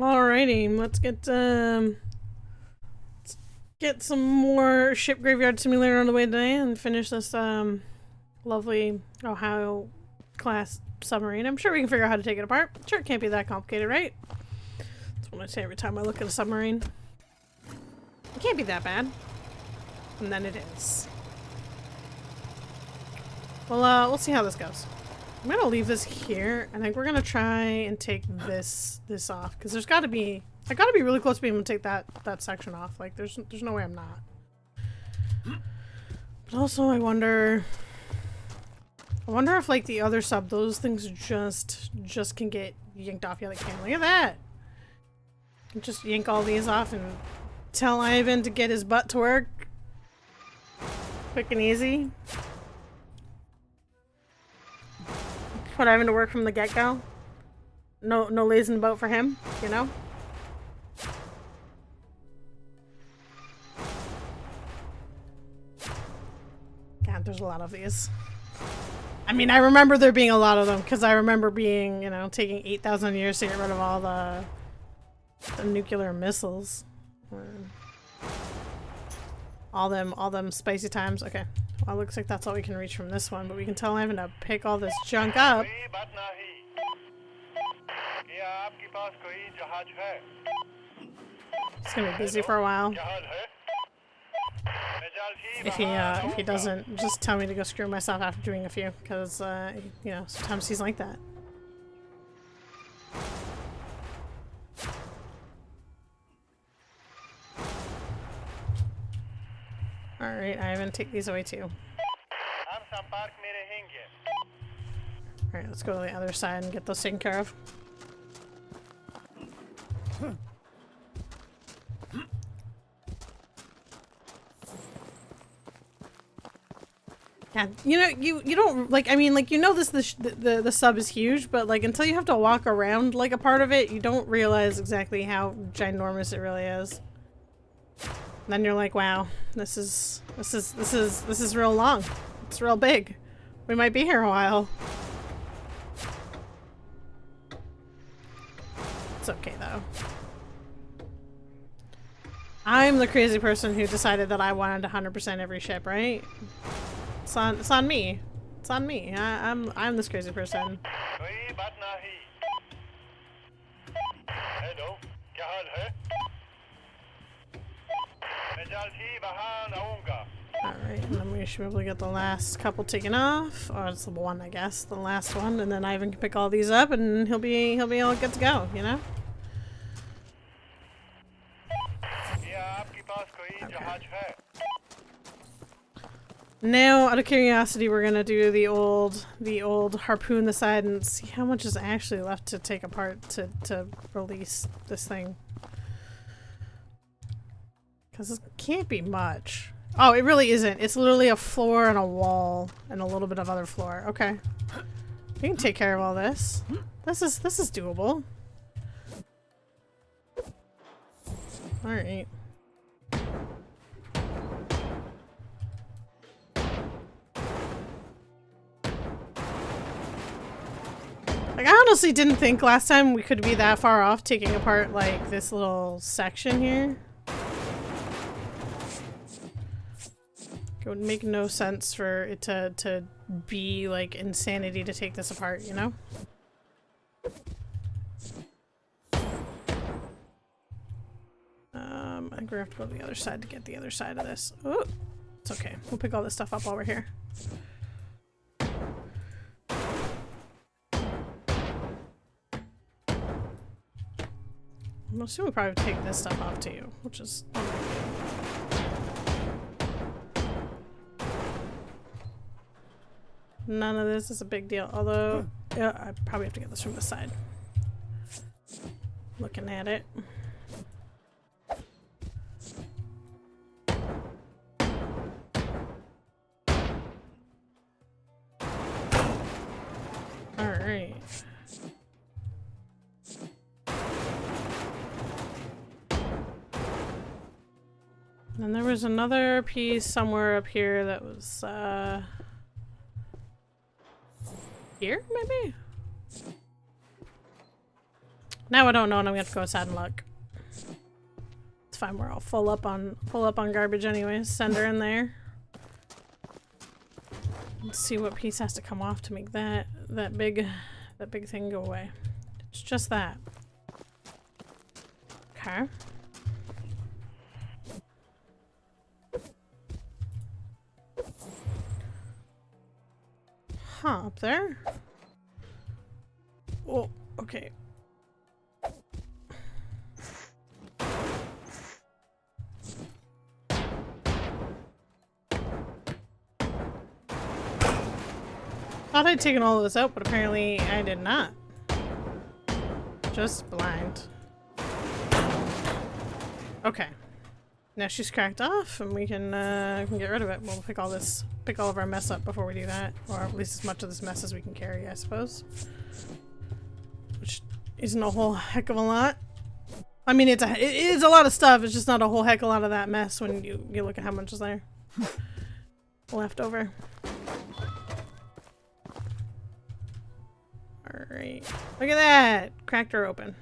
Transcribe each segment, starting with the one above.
Alrighty, let's get some more Ship Graveyard Simulator on the way today and finish this lovely Ohio class submarine. I'm sure we can figure out how to take it apart. Sure, it can't be that complicated, right? That's what I say every time I look at a submarine. It can't be that bad. And then it is. Well, we'll see how this goes. I'm gonna leave this here. I think we're gonna try and take this off because I gotta be really close to being able to take that section off. Like, there's no way I'm not. But also, I wonder if like the other sub, those things just can get yanked off. Yeah, they can. Look at that. Just yank all these off and tell Ivan to get his butt to work. Quick and easy. Put Ivan to work from the get-go. No lazy boat for him, you know? God, there's a lot of these. I mean, I remember there being a lot of them because I remember being, you know, taking 8,000 years to get rid of all the nuclear missiles. All them spicy times. Okay. Well, it looks like that's all we can reach from this one, but we can tell Ivan to pick all this junk up. It's gonna be busy for a while. If he doesn't, just tell me to go screw myself after doing a few, because you know, sometimes he's like that. Alright, Ivan, take these away too. Alright, let's go to the other side and get those taken care of. Yeah, you know, you don't, like, I mean, like, you know the sub is huge, but, like, until you have to walk around, like, a part of it, you don't realize exactly how ginormous it really is. And then you're like, wow, this is real long. It's real big. We might be here a while. It's okay though. I'm the crazy person who decided that I wanted 100% every ship, right? It's on me. It's on me. I'm this crazy person. Alright, and then we should be able to get the last couple taken off. Or it's the one, I guess. The last one, and then Ivan can pick all these up and he'll be all good to go, you know? Okay. Now, out of curiosity, we're gonna do the old harpoon the side and see how much is actually left to take apart to release this thing. Because it can't be much. Oh, it really isn't. It's literally a floor and a wall and a little bit of other floor. Okay. We can take care of all this. This is doable. Alright. Like, I honestly didn't think last time we could be that far off taking apart, like, this little section here. It would make no sense for it to be, like, insanity to take this apart, you know? I think we have to go to the other side to get the other side of this. Oh, it's okay. We'll pick all this stuff up while we're here. I'm assuming we'll probably take this stuff off too, which is... None of this is a big deal, although yeah, I probably have to get this from the side. Looking at it. Alright. And there was another piece somewhere up here that was, here, maybe? Now I don't know, and I'm gonna have to go outside and look. It's fine. We're all full up on garbage anyways. Send her in there. Let's see what piece has to come off to make that big thing go away. It's just that. Okay. Huh, up there? Oh, okay. Thought I'd taken all of this out, but apparently I did not. Just blind. Okay. Now she's cracked off, and we can get rid of it. We'll pick all of our mess up before we do that, or at least as much of this mess as we can carry, I suppose. Which isn't a whole heck of a lot. I mean, it is a lot of stuff. It's just not a whole heck of a lot of that mess when you look at how much is there left over. All right, look at that! Cracked her open.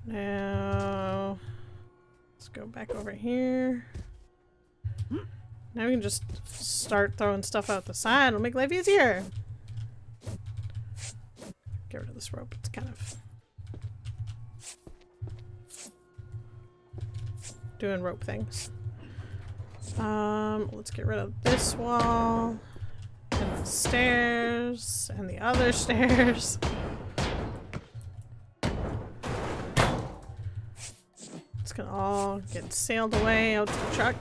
Now, let's go back over here. Now we can just start throwing stuff out the side. It'll make life easier. Get rid of this rope. It's kind of doing rope things. Let's get rid of this wall and the stairs and the other stairs. It's gonna all get sailed away out to the truck.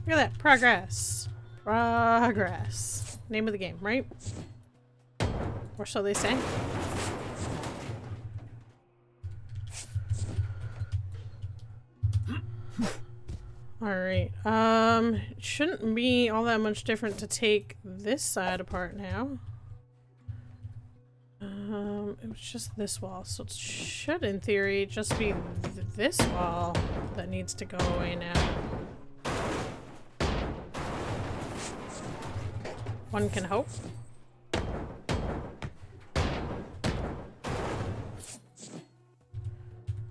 Look at that. Progress. Progress. Name of the game, right? Or so they say. Alright. It shouldn't be all that much different to take this side apart now. It was just this wall, so it should, in theory, just be this wall that needs to go away now. One can hope.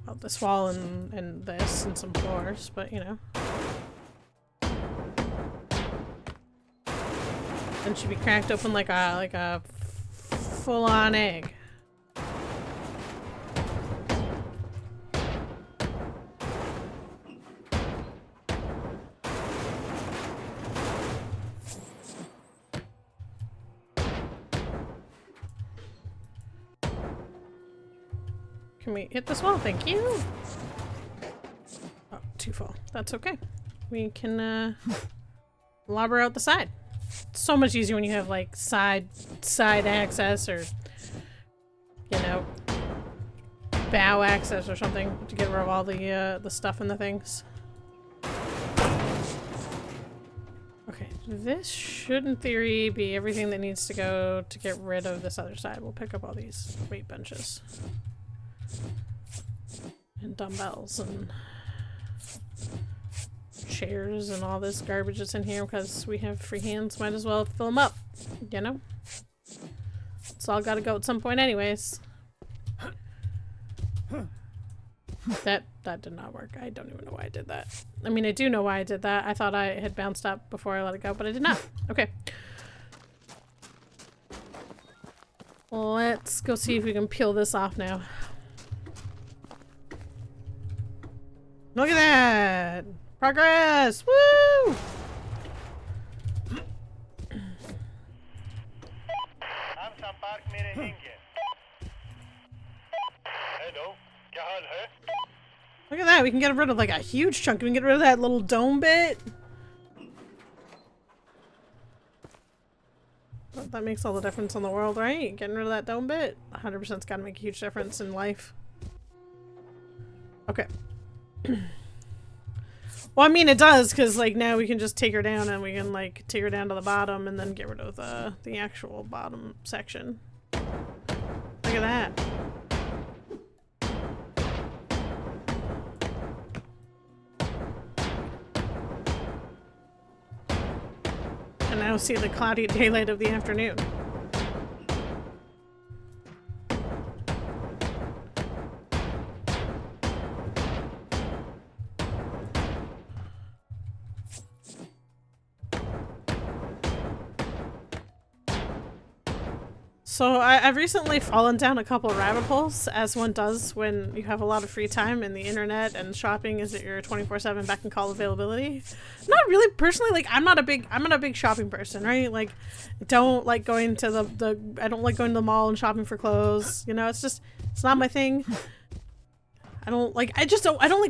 Well, this wall and this and some floors, but you know. Then she'd be cracked open like a full-on egg. Can we hit this wall? Thank you. Oh, too full. That's okay. We can lob her out the side. It's so much easier when you have like side access, or you know, bow access or something to get rid of all the stuff and the things. Okay, this should in theory be everything that needs to go to get rid of this other side. We'll pick up all these weight benches and dumbbells and chairs and all this garbage that's in here because we have free hands. Might as well fill them up, you know? It's all gotta go at some point anyways. That did not work. I don't even know why I did that. I mean, I do know why I did that. I thought I had bounced up before I let it go, but I did not. Okay. Let's go see if we can peel this off now. Look at that! Progress! Woo! Look at that, we can get rid of like a huge chunk. We can get rid of that little dome bit. Well, that makes all the difference in the world, right? Getting rid of that dome bit. 100%'s gotta make a huge difference in life. Okay. Well, I mean it does, because like now we can just take her down and we can like take her down to the bottom and then get rid of the actual bottom section. Look at that. And now see the cloudy daylight of the afternoon. So I've recently fallen down a couple rabbit holes, as one does when you have a lot of free time and the internet and shopping is at your 24/7 beck and call availability. Not really personally, like I'm not a big shopping person, right? Like don't like going to I don't like going to the mall and shopping for clothes. You know, it's not my thing. I don't like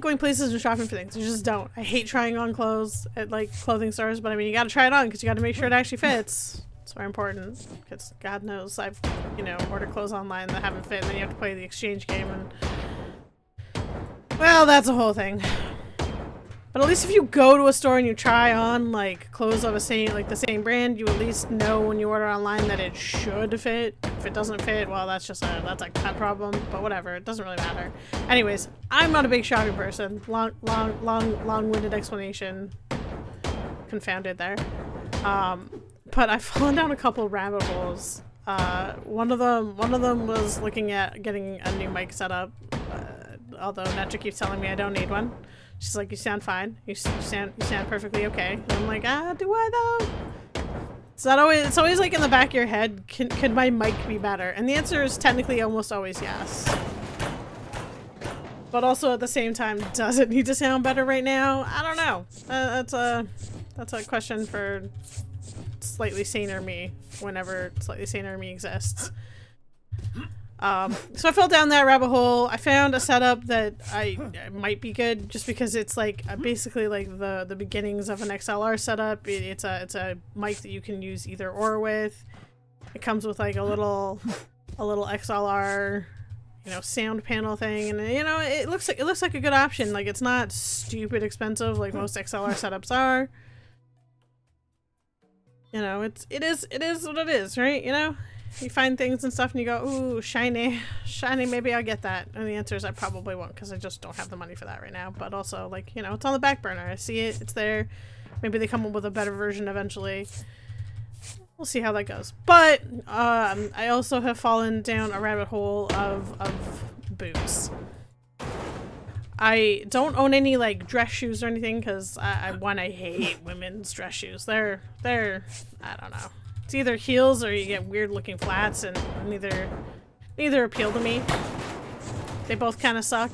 going places and shopping for things. I just don't. I hate trying on clothes at like clothing stores, but I mean you gotta try it on because you gotta make sure it actually fits. It's very important because God knows I've, you know, ordered clothes online that haven't fit and then you have to play the exchange game and well, that's a whole thing. But at least if you go to a store and you try on like clothes of the same brand, you at least know when you order online that it should fit. If it doesn't fit, well, that's a cut problem, but whatever, it doesn't really matter. Anyways, I'm not a big shopping person. Long-winded explanation. Confounded there. But I've fallen down a couple rabbit holes. One of them was looking at getting a new mic set up. Although Netra keeps telling me I don't need one. She's like, you sound fine. You sound perfectly okay. And I'm like, do I though? It's always like in the back of your head, could my mic be better? And the answer is technically almost always yes. But also at the same time, does it need to sound better right now? I don't know. That's a question for slightly saner me, whenever slightly saner me exists. So I fell down that rabbit hole. I found a setup that I might be good just because it's like basically like the beginnings of an XLR setup. It's a mic that you can use either or with. It comes with like a little XLR, you know, sound panel thing, and you know it looks like a good option. Like it's not stupid expensive like most XLR setups are. You know, it is what it is, right? You know, you find things and stuff and you go, ooh, shiny, maybe I'll get that. And the answer is I probably won't because I just don't have the money for that right now. But also, like, you know, it's on the back burner. I see it, it's there. Maybe they come up with a better version eventually. We'll see how that goes. But I also have fallen down a rabbit hole of boots. I don't own any like dress shoes or anything because I hate women's dress shoes. They're I don't know. It's either heels or you get weird looking flats, and neither appeal to me. They both kind of suck.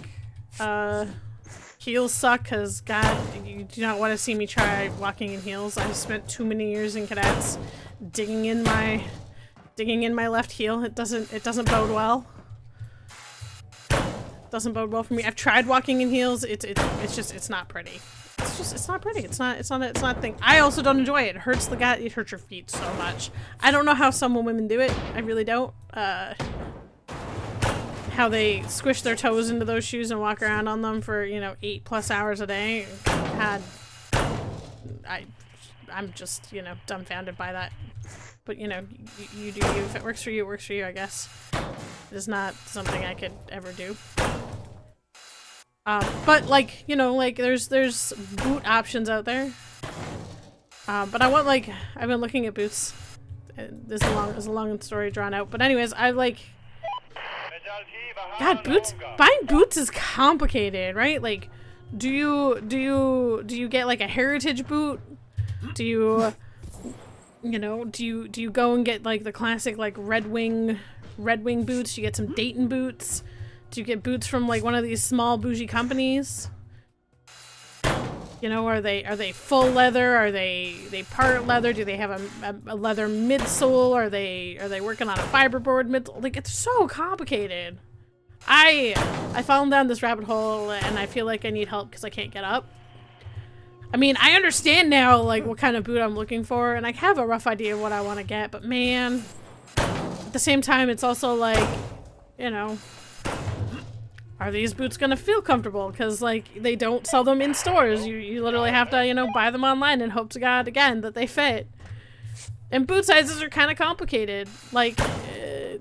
Heels suck because God, you do not want to see me try walking in heels. I spent too many years in cadets digging in my left heel. It doesn't bode well. Doesn't bode well for me. I've tried walking in heels. It's not pretty. It's not pretty. It's not a thing. I also don't enjoy it. It hurts it hurts your feet so much. I don't know how some women do it. I really don't. How they squish their toes into those shoes and walk around on them for, you know, 8+ hours a day. God, I'm just, you know, dumbfounded by that. But, you know, you do you. If it works for you, it works for you, I guess. It is not something I could ever do. But like, you know, like there's boot options out there. But I want like, I've been looking at boots. This is a long story drawn out. But anyways, I like, God, buying boots is complicated, right? Like, do you get like a heritage boot? Do you go and get like the classic like Red Wing boots? Do you get some Dayton boots? Do you get boots from like one of these small bougie companies? You know, are they full leather? Are they part leather? Do they have a leather midsole? Are they working on a fiberboard midsole? Like, it's so complicated. I fallen down this rabbit hole and I feel like I need help because I can't get up. I mean, I understand now like what kind of boot I'm looking for, and I have a rough idea of what I want to get, but man, at the same time, it's also like, you know, are these boots gonna feel comfortable? Because like they don't sell them in stores. You literally have to, you know, buy them online and hope to God again that they fit. And boot sizes are kind of complicated. Like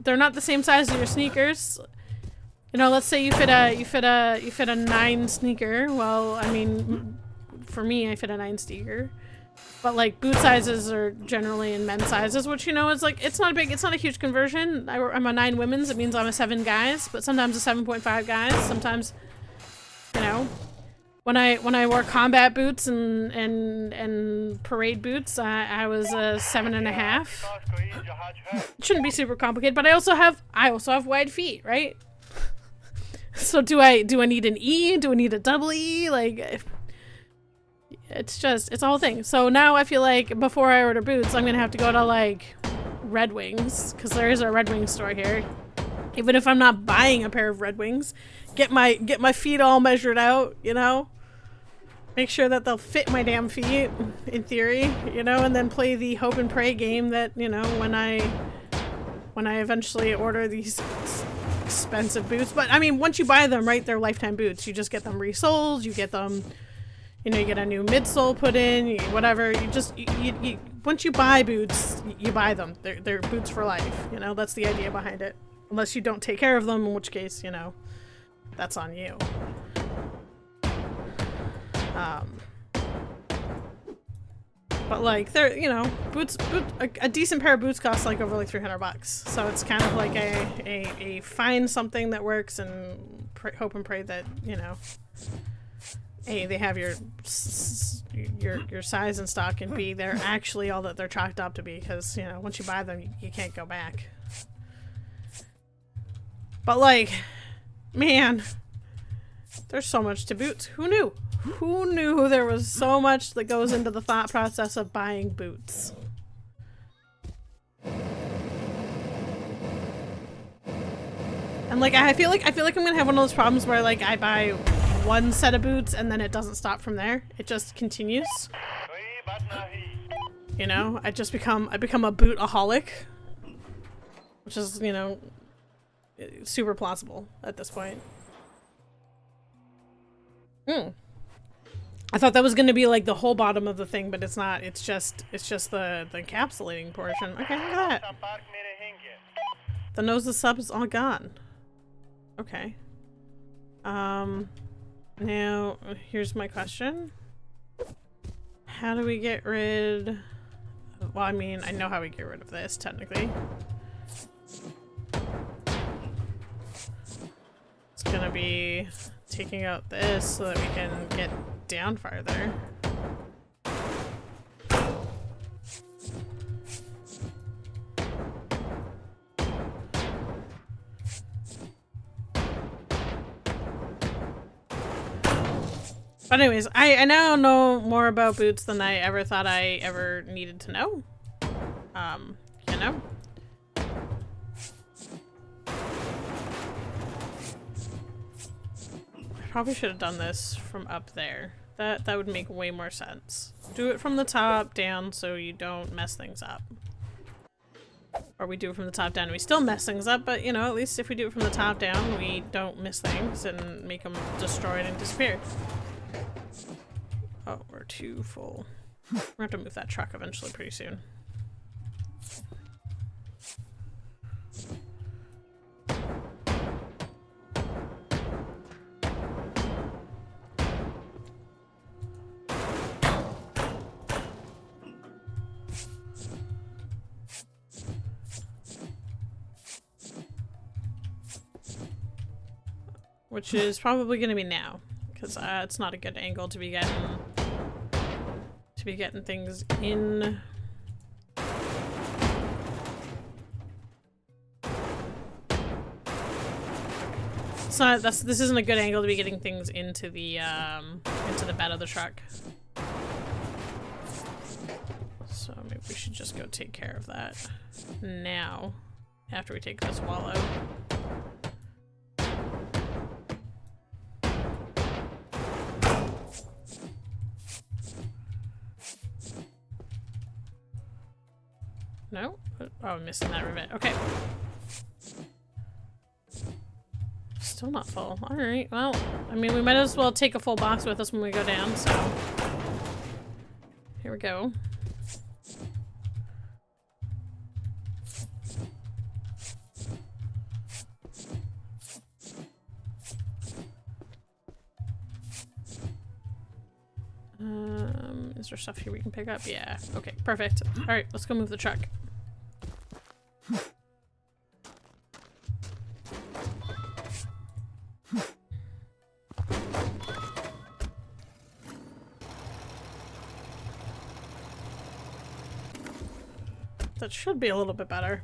they're not the same size as your sneakers. You know, let's say you fit a 9 sneaker. Well, I mean, for me, I fit a 9 sneaker. But like boot sizes are generally in men's sizes, which, you know, is like, it's not a huge conversion. I'm a 9 women's, it means I'm a 7 guys, but sometimes a 7.5 guys. Sometimes, you know, when I wore combat boots and parade boots, I was a 7.5. It shouldn't be super complicated, but I also have wide feet, right? So do I need an E? Do I need a double E? Like, it's a whole thing. So now I feel like before I order boots, I'm gonna have to go to like Red Wings, because there is a Red Wings store here. Even if I'm not buying a pair of Red Wings, get my feet all measured out, you know? Make sure that they'll fit my damn feet, in theory, you know, and then play the hope and pray game that, you know, when I eventually order these expensive boots. But I mean, once you buy them, right, they're lifetime boots. You just get them resoled, you get them, you know, you get a new midsole put in, whatever. You once you buy boots, you buy them. They're boots for life, you know? That's the idea behind it. Unless you don't take care of them, in which case, you know, that's on you. But like, they're, you know, a decent pair of boots costs like over like $300. So it's kind of like a find something that works and hope and pray that, you know, A, they have your size in stock, and B, they're actually all that they're chalked up to be, because, you know, once you buy them, you can't go back. But like, man, there's so much to boots. Who knew? Who knew there was so much that goes into the thought process of buying boots? And like, I feel like I'm gonna have one of those problems where like I buy one set of boots and then it doesn't stop from there. It just continues. You know, I become a bootaholic, which is, you know, super plausible at this point. I thought that was going to be like the whole bottom of the thing, but it's not. It's just the encapsulating portion. Okay, look at that. The nose of sub is all gone. Okay. Now here's my question. How do we get rid? Well, I mean, I know how we get rid of this technically. It's gonna be taking out this so that we can get down farther. But anyways, I now know more about boots than I ever thought I ever needed to know. You know? Probably should have done this from up there. That would make way more sense. Do it from the top down so you don't mess things up. Or we do it from the top down and we still mess things up, but you know, at least if we do it from the top down, we don't miss things and make them destroyed and disappear. Oh, we're too full. We're gonna have to move that truck eventually pretty soon. Which is probably going to be now, because it's not a good angle to be getting things in. It's not. This isn't a good angle to be getting things into the bed of the truck. So maybe we should just go take care of that now, after we take this wall out. No? Oh, I'm missing that rivet. Okay. Still not full. Alright, well, I mean, we might as well take a full box with us when we go down, so. Here we go. Is there stuff here we can pick up? Yeah. Okay, perfect. Alright, let's go move the truck. That should be a little bit better.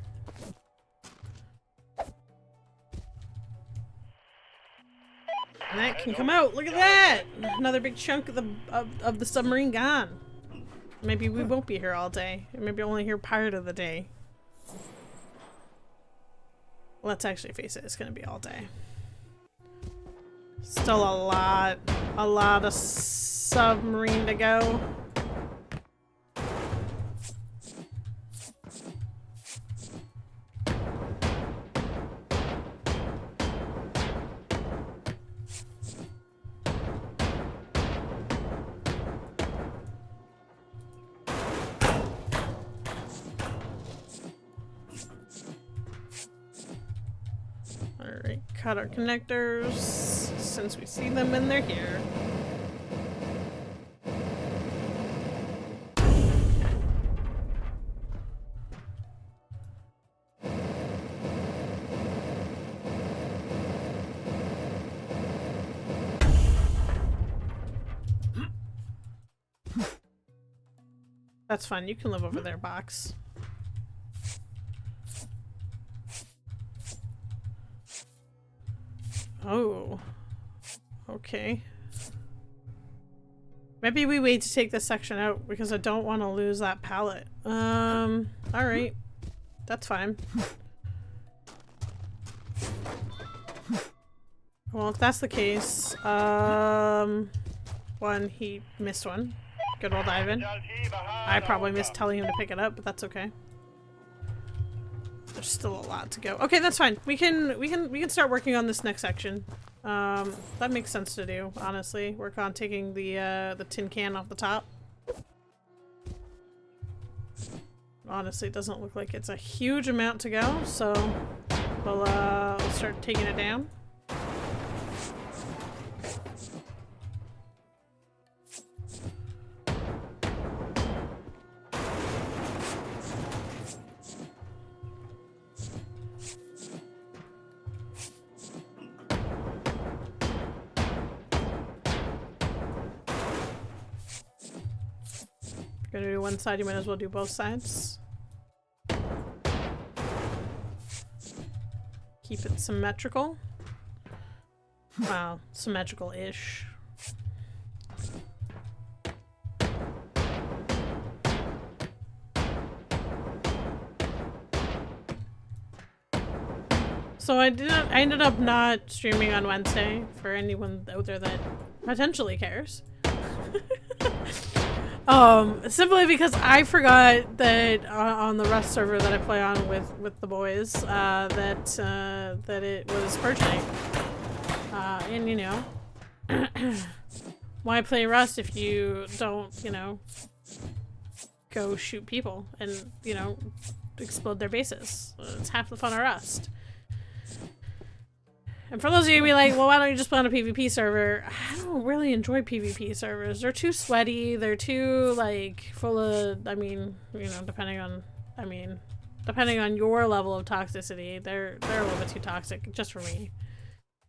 And that can come out. Look at that! Another big chunk of the submarine gone. Maybe we won't be here all day. Maybe only here part of the day. Let's actually face it, it's gonna be all day. Still a lot of submarine to go. Alright, cut our connectors since we see them and they're here. That's fine, you can live over there, Box. Oh. Okay. Maybe we wait to take this section out because I don't want to lose that pallet. Alright. That's fine. Well, if that's the case, one, he missed one. Good old Ivan. I probably missed telling him to pick it up, but that's okay. There's still a lot to go. Okay, that's fine. We can start working on this next section. That makes sense to do, honestly. Work on taking the tin can off the top. Honestly, it doesn't look like it's a huge amount to go, so we'll start taking it down. Gonna do one side, you might as well do both sides. Keep it symmetrical. Well, symmetrical-ish. So I ended up not streaming on Wednesday for anyone out there that potentially cares. Simply because I forgot that on the Rust server that I play on with the boys, that it was purge night. And you know, why play Rust if you don't, you know, go shoot people and, you know, explode their bases? It's half the fun of Rust. And for those of you who be like, well, why don't you just play on a PvP server? I don't really enjoy PvP servers. They're too sweaty. They're too, like, full of, I mean, you know, depending on your level of toxicity, they're a little bit too toxic, just for me.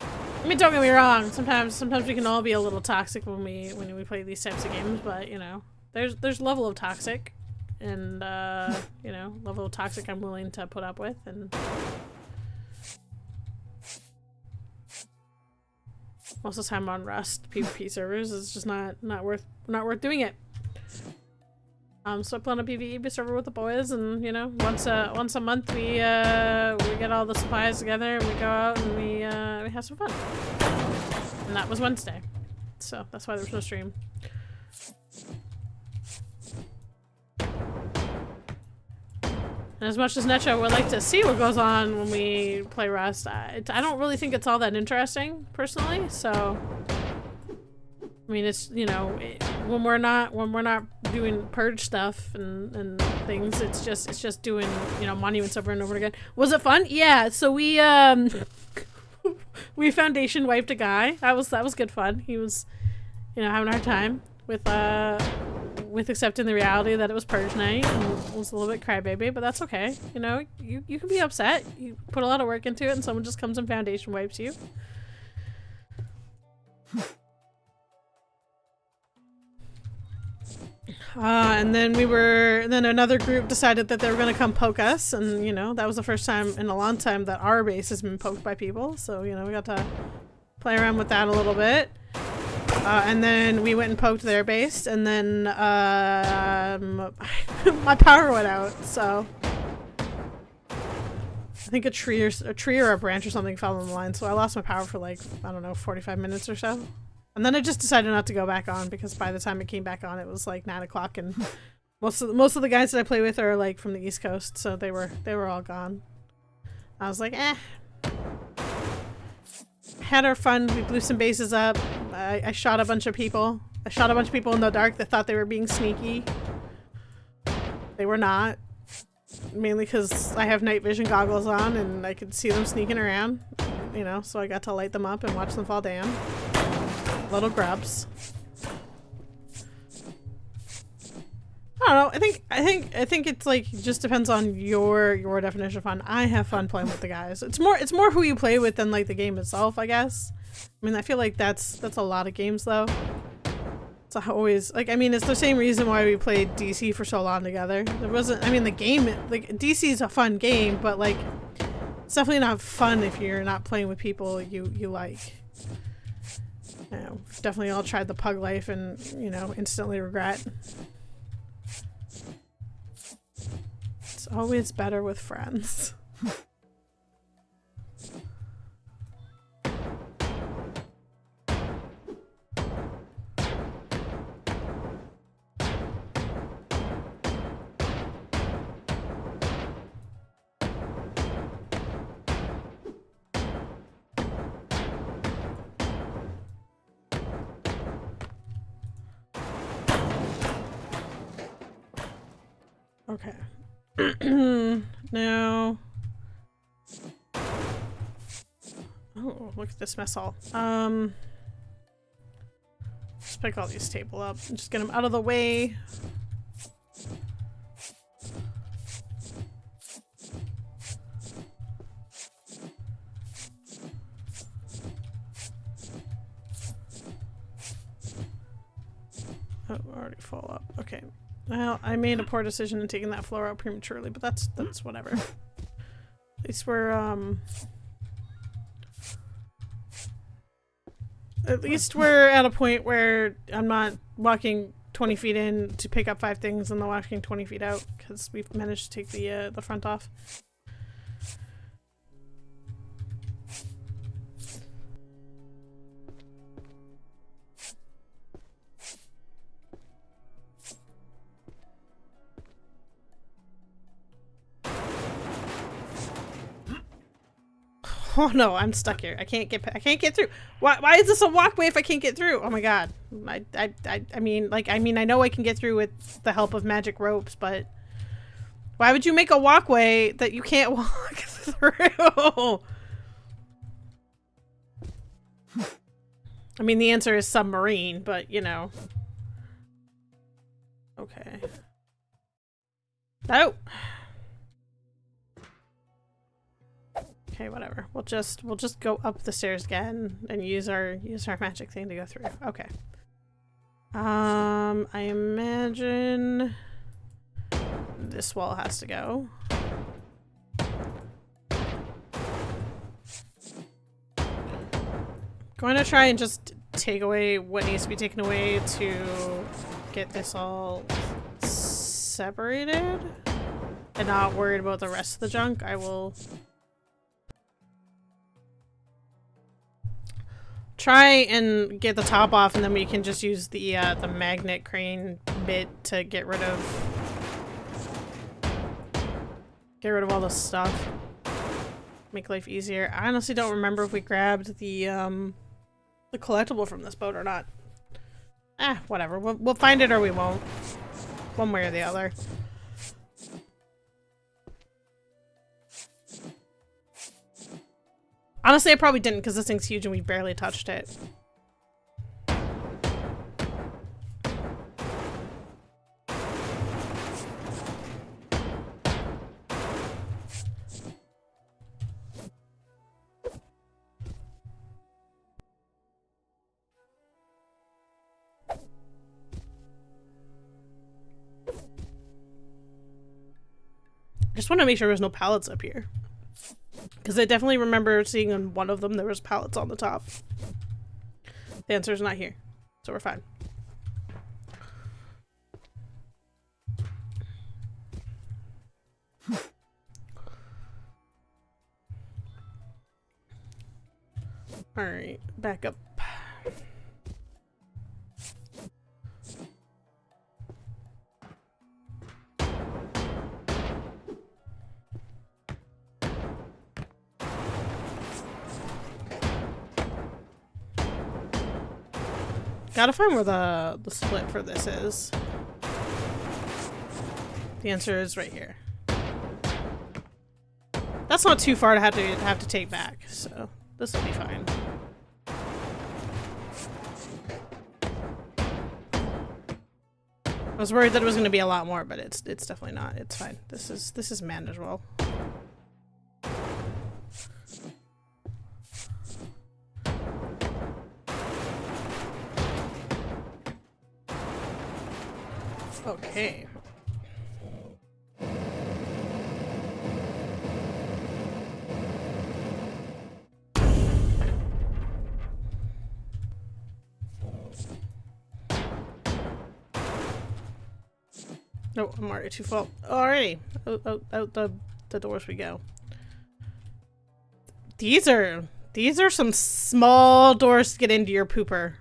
I mean, don't get me wrong. Sometimes we can all be a little toxic when we play these types of games, but, you know, there's level of toxic, and, you know, level of toxic I'm willing to put up with, and most of the time on Rust PvP servers is just not worth doing it. So I play on a PvE server with the boys, and you know, once a month we get all the supplies together and we go out and we have some fun. And that was Wednesday, so that's why there was no stream. And as much as Necho would like to see what goes on when we play Rust, I don't really think it's all that interesting, personally. So, I mean, it's, you know, when we're not doing purge stuff and things, it's just doing, you know, monuments over and over again. Was it fun? Yeah. So we we foundation wiped a guy. That was good fun. He was, you know, having a hard time. with accepting the reality that it was purge night and was a little bit crybaby, but that's okay. You know, you can be upset. You put a lot of work into it and someone just comes and foundation wipes you. And then then another group decided that they were going to come poke us, and you know, that was the first time in a long time that our base has been poked by people, so you know, we got to play around with that a little bit. And then we went and poked their base, and then my power went out, so I think a tree or a branch or something fell on the line, so I lost my power for like, I don't know, 45 minutes or so. And then I just decided not to go back on, because by the time it came back on, it was like 9 o'clock, and most of the guys that I play with are like from the East Coast, so they were all gone. I was like, eh. Had our fun. We blew some bases up. I shot a bunch of people. I shot a bunch of people in the dark that thought they were being sneaky. They were not. Mainly because I have night vision goggles on and I could see them sneaking around. You know, so I got to light them up and watch them fall down. Little grubs. I don't know. I think it's like, just depends on your definition of fun. I have fun playing with the guys. It's more who you play with than like the game itself, I guess. I mean, I feel like that's a lot of games though. It's always like, I mean, it's the same reason why we played DC for so long together. There wasn't, I mean, the game, like DC is a fun game, but like it's definitely not fun if you're not playing with people you like. You know, we've definitely all tried the pug life and, you know, instantly regret. It's always better with friends. Okay. Now. Oh, look at this mess hall. Just pick all these table up and just get them out of the way. Oh, already full up. Okay. Well, I made a poor decision in taking that floor out prematurely, but that's whatever. At least we're at a point where I'm not walking 20 feet in to pick up 5 things and then walking 20 feet out, because we've managed to take the front off. Oh no, I'm stuck here. I can't get through. Why is this a walkway if I can't get through? Oh my god. I mean, I know I can get through with the help of magic ropes, but why would you make a walkway that you can't walk through? I mean, the answer is submarine, but you know. Okay. Oh. Okay, whatever. We'll just go up the stairs again and use our magic thing to go through. Okay. I imagine this wall has to go. Going to try and just take away what needs to be taken away to get this all separated and not worried about the rest of the junk. I will try and get the top off, and then we can just use the magnet crane bit to get rid of all the stuff. Make life easier. I honestly don't remember if we grabbed the collectible from this boat or not. Whatever. We'll find it or we won't. One way or the other. Honestly, I probably didn't, because this thing's huge and we barely touched it. I just want to make sure there's no pallets up here. Because I definitely remember seeing on one of them there was pallets on the top. The answer is not here. So we're fine. Alright, back up. Gotta find where the split for this is. The answer is right here. That's not too far to have to take back, so this will be fine. I was worried that it was going to be a lot more, but it's definitely not. It's fine. This is manageable. Okay. No, I'm already too full. Alrighty. Out the doors we go. These are some small doors to get into your pooper.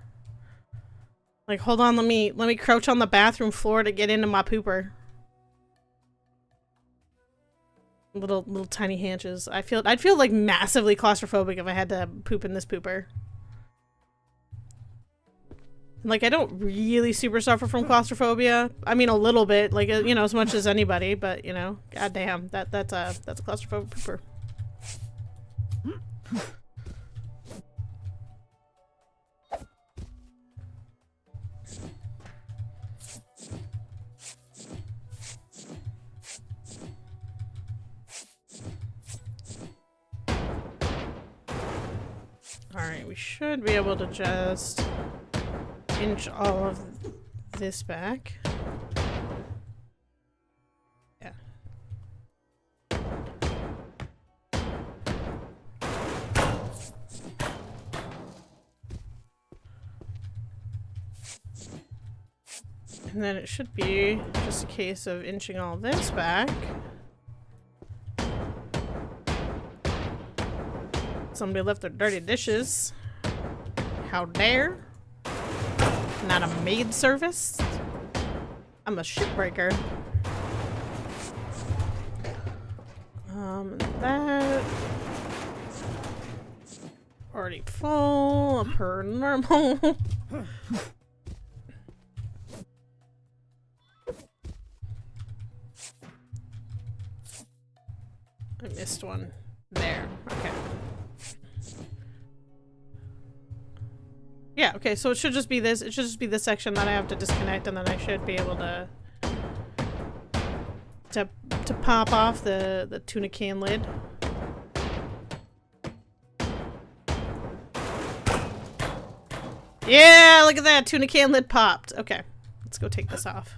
Like, hold on, let me crouch on the bathroom floor to get into my pooper. Little tiny hinges. I'd feel like massively claustrophobic if I had to poop in this pooper. Like, I don't really super suffer from claustrophobia. I mean, a little bit, like, you know, as much as anybody, but, you know, goddamn, that's a claustrophobic pooper. Alright, we should be able to just inch all of this back. Yeah. And then it should be just a case of inching all this back. Somebody left their dirty dishes. How dare? Not a maid service. I'm a shipbreaker. That already full per normal. I missed one. There. Okay. Yeah, okay, so it should just be this. It should just be this section that I have to disconnect, and then I should be able to pop off the tuna can lid. Yeah, look at that. Tuna can lid popped. Okay, let's go take this off.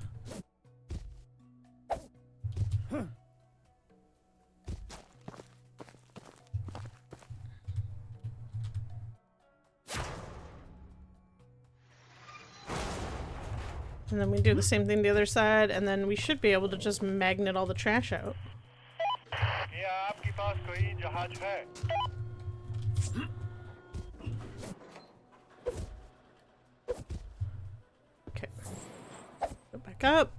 And then we do the same thing the other side, and then we should be able to just magnet all the trash out. Okay. Go back up.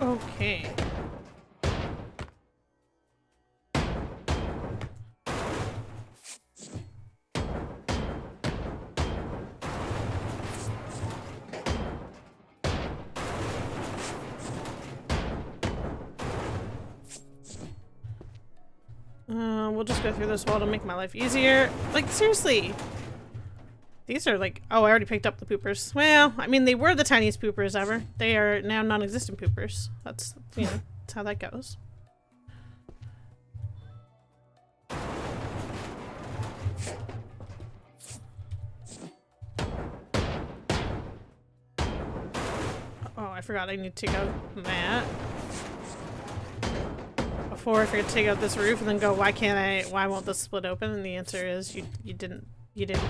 Okay. We'll just go through this wall to make my life easier. Like, seriously. These are like... Oh, I already picked up the poopers. Well, I mean, they were the tiniest poopers ever. They are now non-existent poopers. That's, you know, that's how that goes. Oh, I forgot I need to take out that. Before I forget to take out this roof and then go, why won't this split open? And the answer is you didn't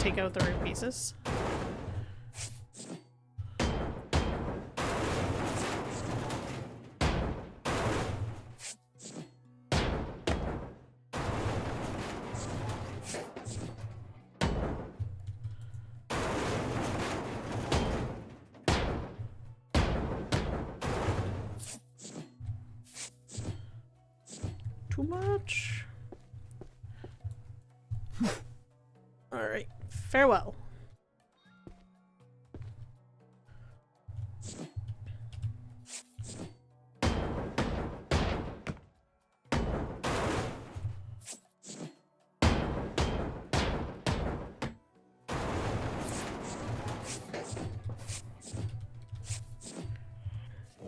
take out the roof pieces. Too much. Alright. Farewell.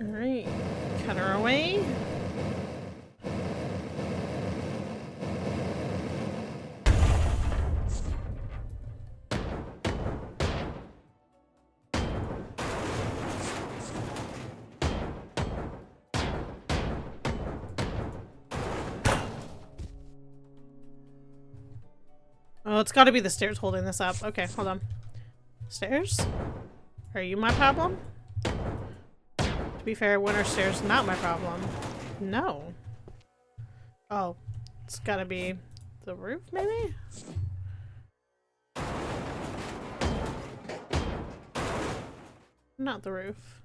Alright. Cut her away. Oh, it's gotta be the stairs holding this up. Okay, hold on. Stairs? Are you my problem? To be fair, when are stairs not my problem? No. Oh, it's gotta be the roof, maybe? Not the roof.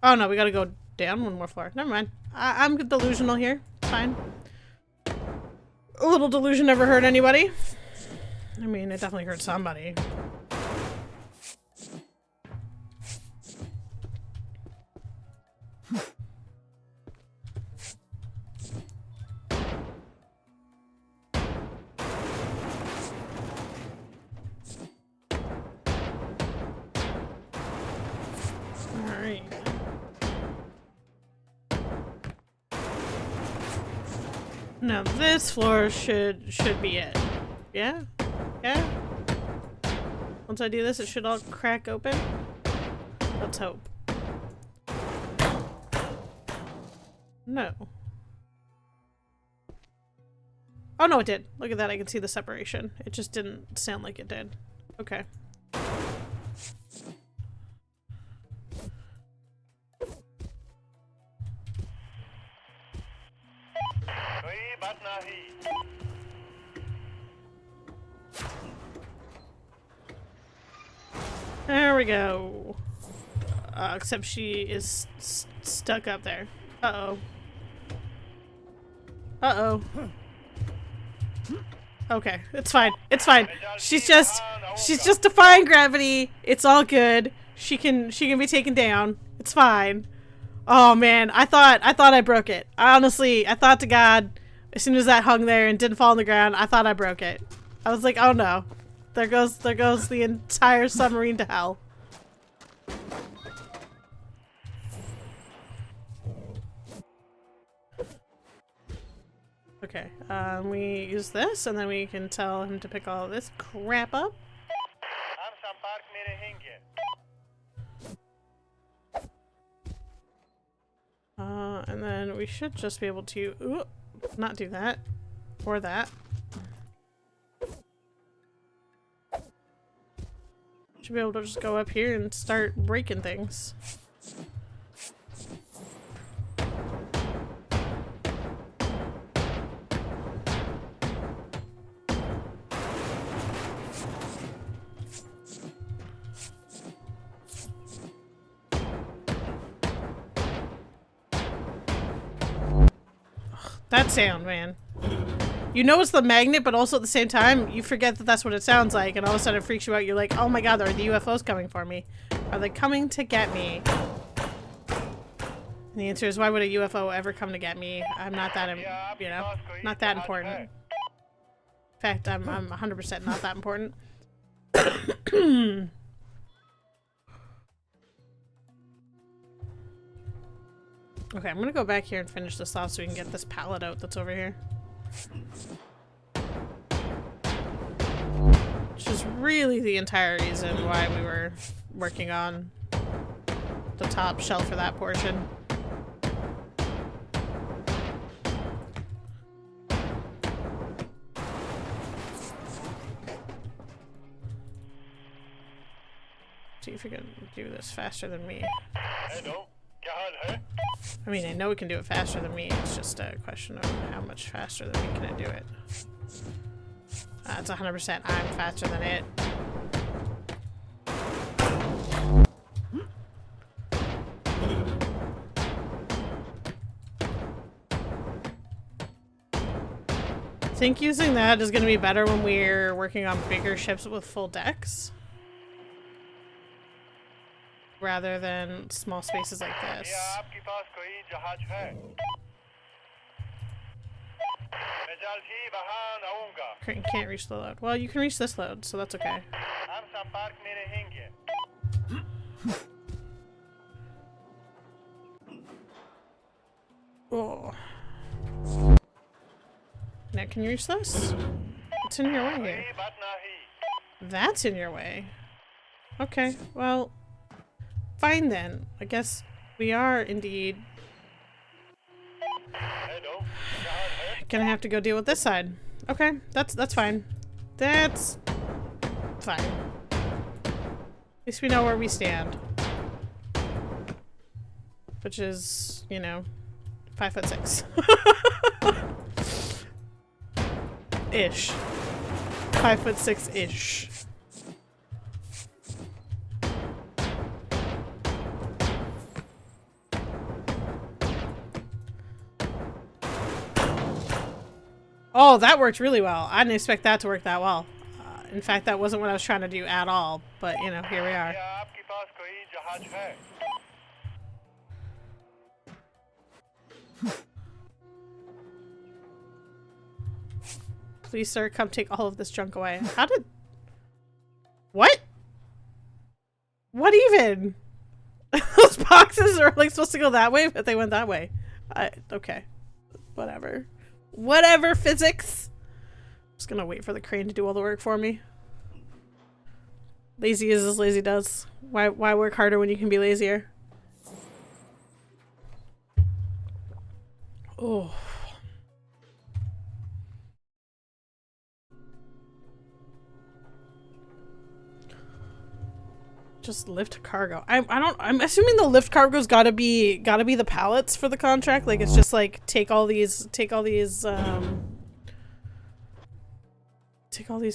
Oh no, we gotta go down one more floor. Never mind. I'm delusional here. It's fine. A little delusion never hurt anybody. I mean, it definitely hurt somebody. Alright. Now this floor should be it. Yeah? Yeah? Once I do this, it should all crack open. Let's hope. No. Oh no, it did. Look at that, I can see the separation. It just didn't sound like it did. Okay. There we go. Except she is stuck up there. Uh-oh. Uh-oh. Okay, it's fine. It's fine. She's just defying gravity. It's all good. She can be taken down. It's fine. Oh man, I thought I broke it. Honestly, I thought to God, as soon as that hung there and didn't fall on the ground, I thought I broke it. I was like, oh no. There goes the entire submarine to hell. Okay, we use this, and then we can tell him to pick all this crap up. And then we should just be able to, not do that, or that. Should be able to just go up here and start breaking things. Ugh, that sound, man. You know it's the magnet, but also at the same time, you forget that that's what it sounds like, and all of a sudden it freaks you out. You're like, oh my god, are the UFOs coming for me? Are they coming to get me? And the answer is, why would a UFO ever come to get me? I'm not that, you know, not that important. In fact, I'm 100% not that important. Okay, I'm gonna go back here and finish this off so we can get this pallet out that's over here. Which is really the entire reason why we were working on the top shelf for that portion. See if we can do this faster than me. I mean, I know we can do it faster than me. It's just a question of how much faster than me can I do it. It's 100%. I'm faster than it. I think using that is going to be better when we're working on bigger ships with full decks, rather than small spaces like this. Can't reach the load. Well, you can reach this load, so that's okay. Oh. Now, can you reach this? What's in your way here? That's in your way. Okay, well, fine then. I guess we are indeed gonna have to go deal with this side. Okay, that's fine. That's fine. At least we know where we stand. Which is, you know, 5'6". Ish. 5'6"-ish. Oh, that worked really well. I didn't expect that to work that well. In fact, that wasn't what I was trying to do at all. But, you know, here we are. Please, sir, come take all of this junk away. How did... What? What even? Those boxes are, like, supposed to go that way, but they went that way. Okay. Whatever. Whatever, physics. Just gonna wait for the crane to do all the work for me. Lazy is as lazy does. Why work harder when you can be lazier? Oh. Just lift cargo. I'm assuming the lift cargo's gotta be the pallets for the contract. Like it's just like take all these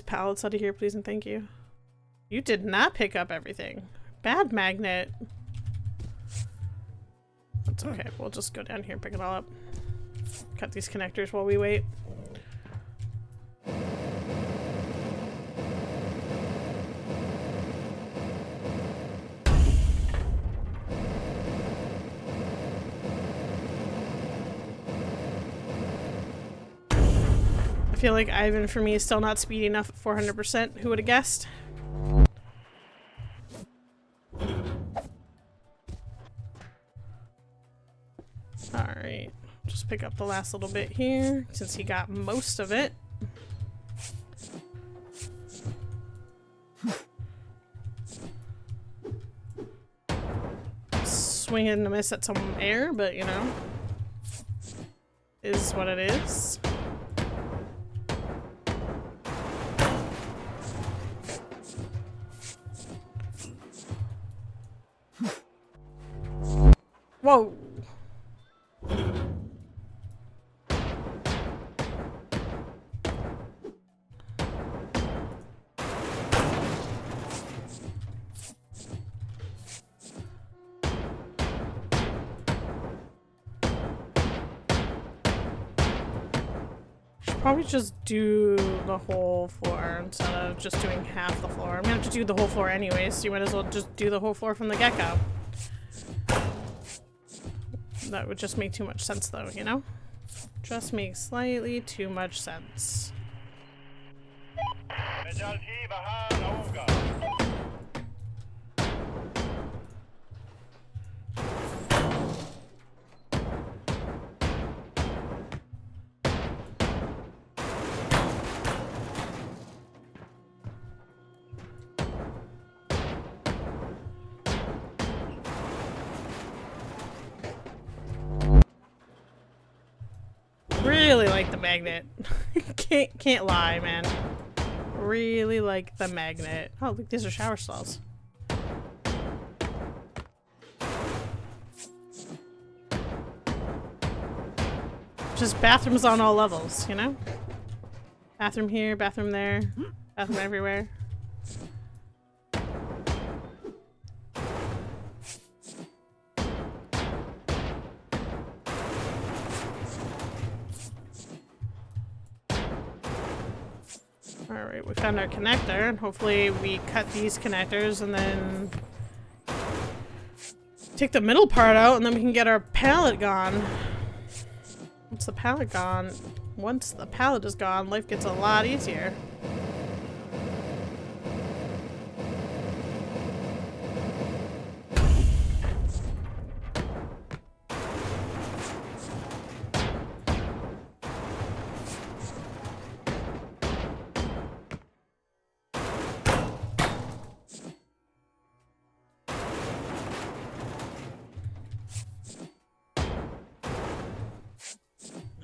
pallets out of here, please and thank you. You did not pick up everything. Bad magnet. That's okay. We'll just go down here and pick it all up. Cut these connectors while we wait. I feel like Ivan for me is still not speedy enough at 400%. Who would have guessed? Alright, just pick up the last little bit here since he got most of it. Swing and a miss at some air, but you know, is what it is. Whoa. probably just do the whole floor instead of just doing half the floor. I'm gonna have to do the whole floor anyways, so you might as well just do the whole floor from the get-go. That would just make too much sense though, you know? Just makes slightly too much sense. Really like the magnet. Can't lie, man. Really like the magnet. Oh, look, these are shower stalls. Just bathrooms on all levels, you know? Bathroom here, bathroom there, bathroom everywhere. Alright, we found our connector, and hopefully we cut these connectors and then take the middle part out and then we can get our pallet gone. Once the pallet gone, once the pallet is gone, life gets a lot easier.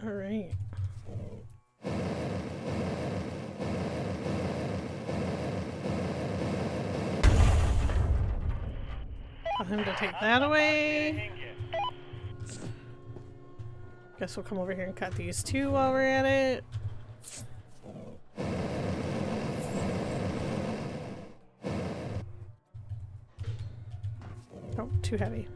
Alright. Tell him to take that away. Guess we'll come over here and cut these two while we're at it. Oh, too heavy.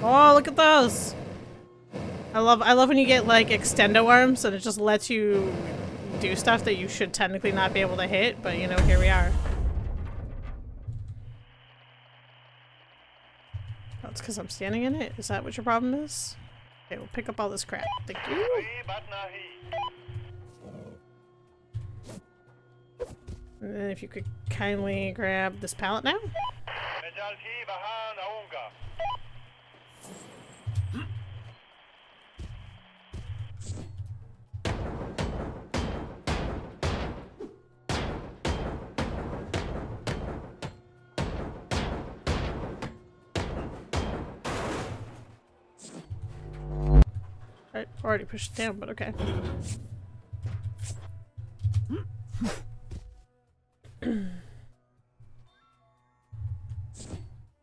Oh, look at those! I love when you get like extendo arms and it just lets you do stuff that you should technically not be able to hit, but you know, here we are. Oh, it's because I'm standing in it? Is that what your problem is? Okay, we'll pick up all this crap. Thank you. And then if you could kindly grab this pallet now. Right, already pushed it down, but okay.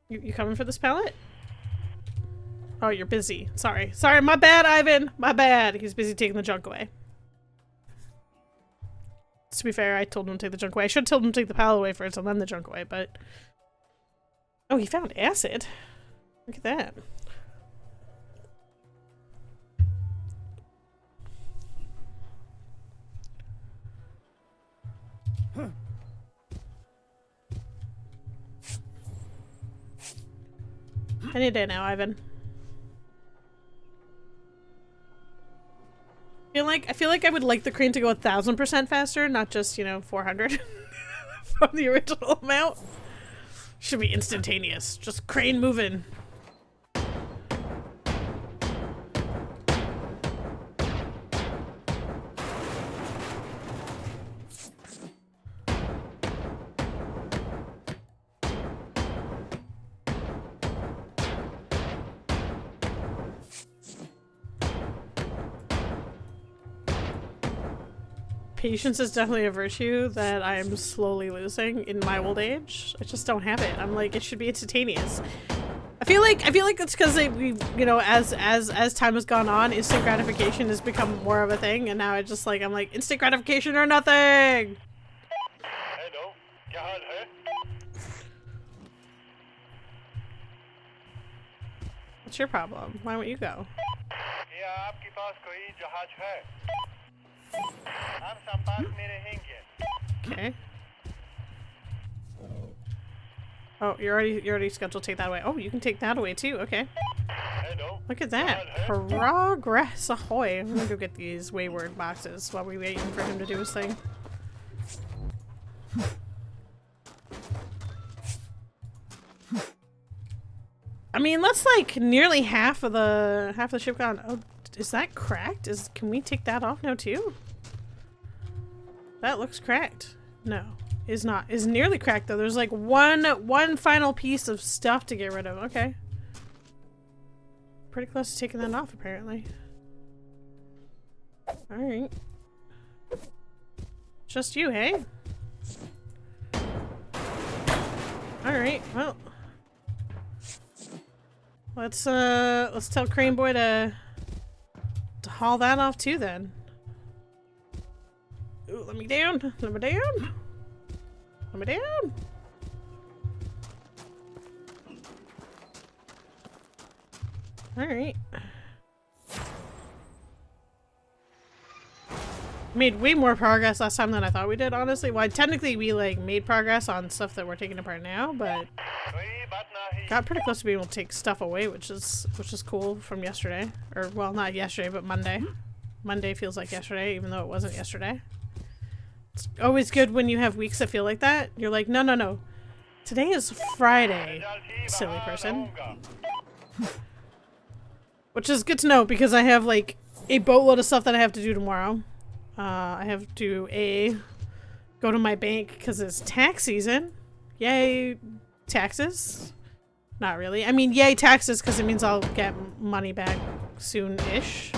You coming for this pallet? Oh, you're busy. Sorry. Sorry, my bad, Ivan! My bad! He's busy taking the junk away. To be fair, I told him to take the junk away. I should have told him to take the pallet away first and then the junk away, but... Oh, he found acid. Look at that. Any day now, Ivan. I feel like I would like the crane to go 1000% faster, not just, you know, 400 from the original amount. Should be instantaneous. Just crane moving. Patience is definitely a virtue that I'm slowly losing in my old age. I just don't have it. I'm like, it should be instantaneous. feel like it's because we, you know, as time has gone on, instant gratification has become more of a thing, and now I'm like instant gratification or nothing. Hello, क्या हाल है? What's your problem? Why won't you go? क्या आपके पास कोई जहाज है? हम संपर्क में रहेंगे. Okay. Oh, you're already scheduled to take that away. Oh, you can take that away too. Okay. Hello. Look at that. Progress ahoy. I'm gonna go get these wayward boxes while we're waiting for him to do his thing. I mean, that's like nearly half of the ship gone. Oh, is that cracked? Can we take that off now too? That looks cracked. No, is not. Is nearly cracked though. There's like one final piece of stuff to get rid of. Okay. Pretty close to taking that off apparently. All right. Just you, hey? All right. Well. Let's tell Crane Boy to haul that off too then. Ooh, let me down. Let me down. Let me down. Alright. Made way more progress last time than I thought we did, honestly. Well, technically we like made progress on stuff that we're taking apart now, but got pretty close to being able to take stuff away, which is cool from yesterday. Or well, not yesterday, but Monday. Monday feels like yesterday, even though it wasn't yesterday. It's always good when you have weeks that feel like that. You're like, no, no, no. Today is Friday, silly person. Which is good to know because I have like a boatload of stuff that I have to do tomorrow. I have to go to my bank because it's tax season. Yay, taxes. Not really. I mean, yay, taxes because it means I'll get money back soon-ish.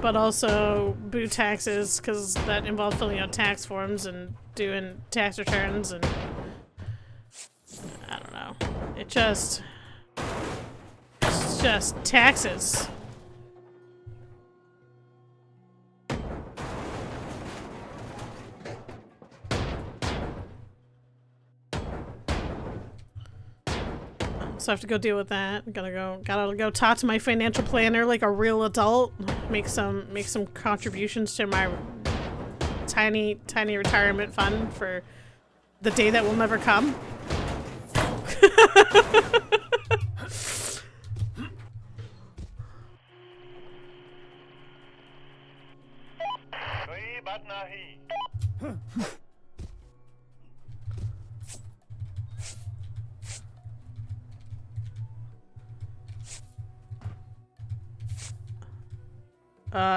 But also boo taxes because that involves filling out tax forms and doing tax returns and I don't know. It's just taxes. So I have to go deal with that. Gotta go talk to my financial planner like a real adult. Make some contributions to my tiny retirement fund for the day that will never come.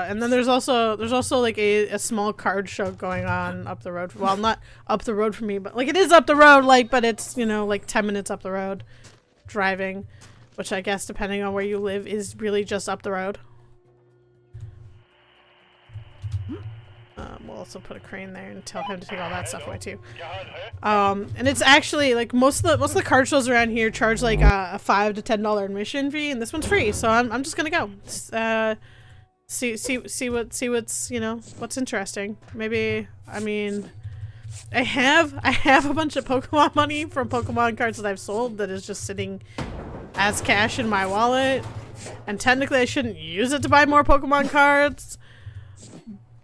And then there's also like a small card show going on up the road. Well, not up the road for me, but like it is up the road, like, but it's, you know, like 10 minutes up the road driving, which I guess depending on where you live is really just up the road. We'll also put a crane there and tell him to take all that stuff away too. And it's actually like most of the card shows around here charge like a $5 to $10 admission fee, and this one's free, so I'm just gonna go. See what's, you know, what's interesting. Maybe, I mean, I have a bunch of Pokemon money from Pokemon cards that I've sold that is just sitting as cash in my wallet, and technically I shouldn't use it to buy more Pokemon cards,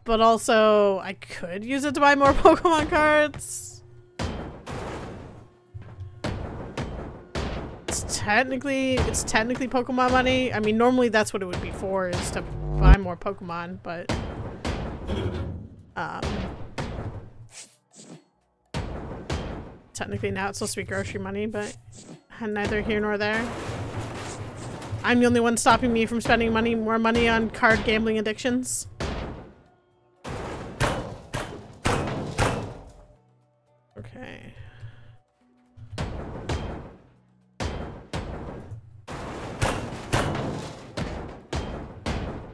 but also I could use it to buy more Pokemon cards. It's technically Pokemon money. I mean, normally that's what it would be for, is to buy more Pokemon, but technically now it's supposed to be grocery money, but neither here nor there. I'm the only one stopping me from spending more money on card gambling addictions. Okay.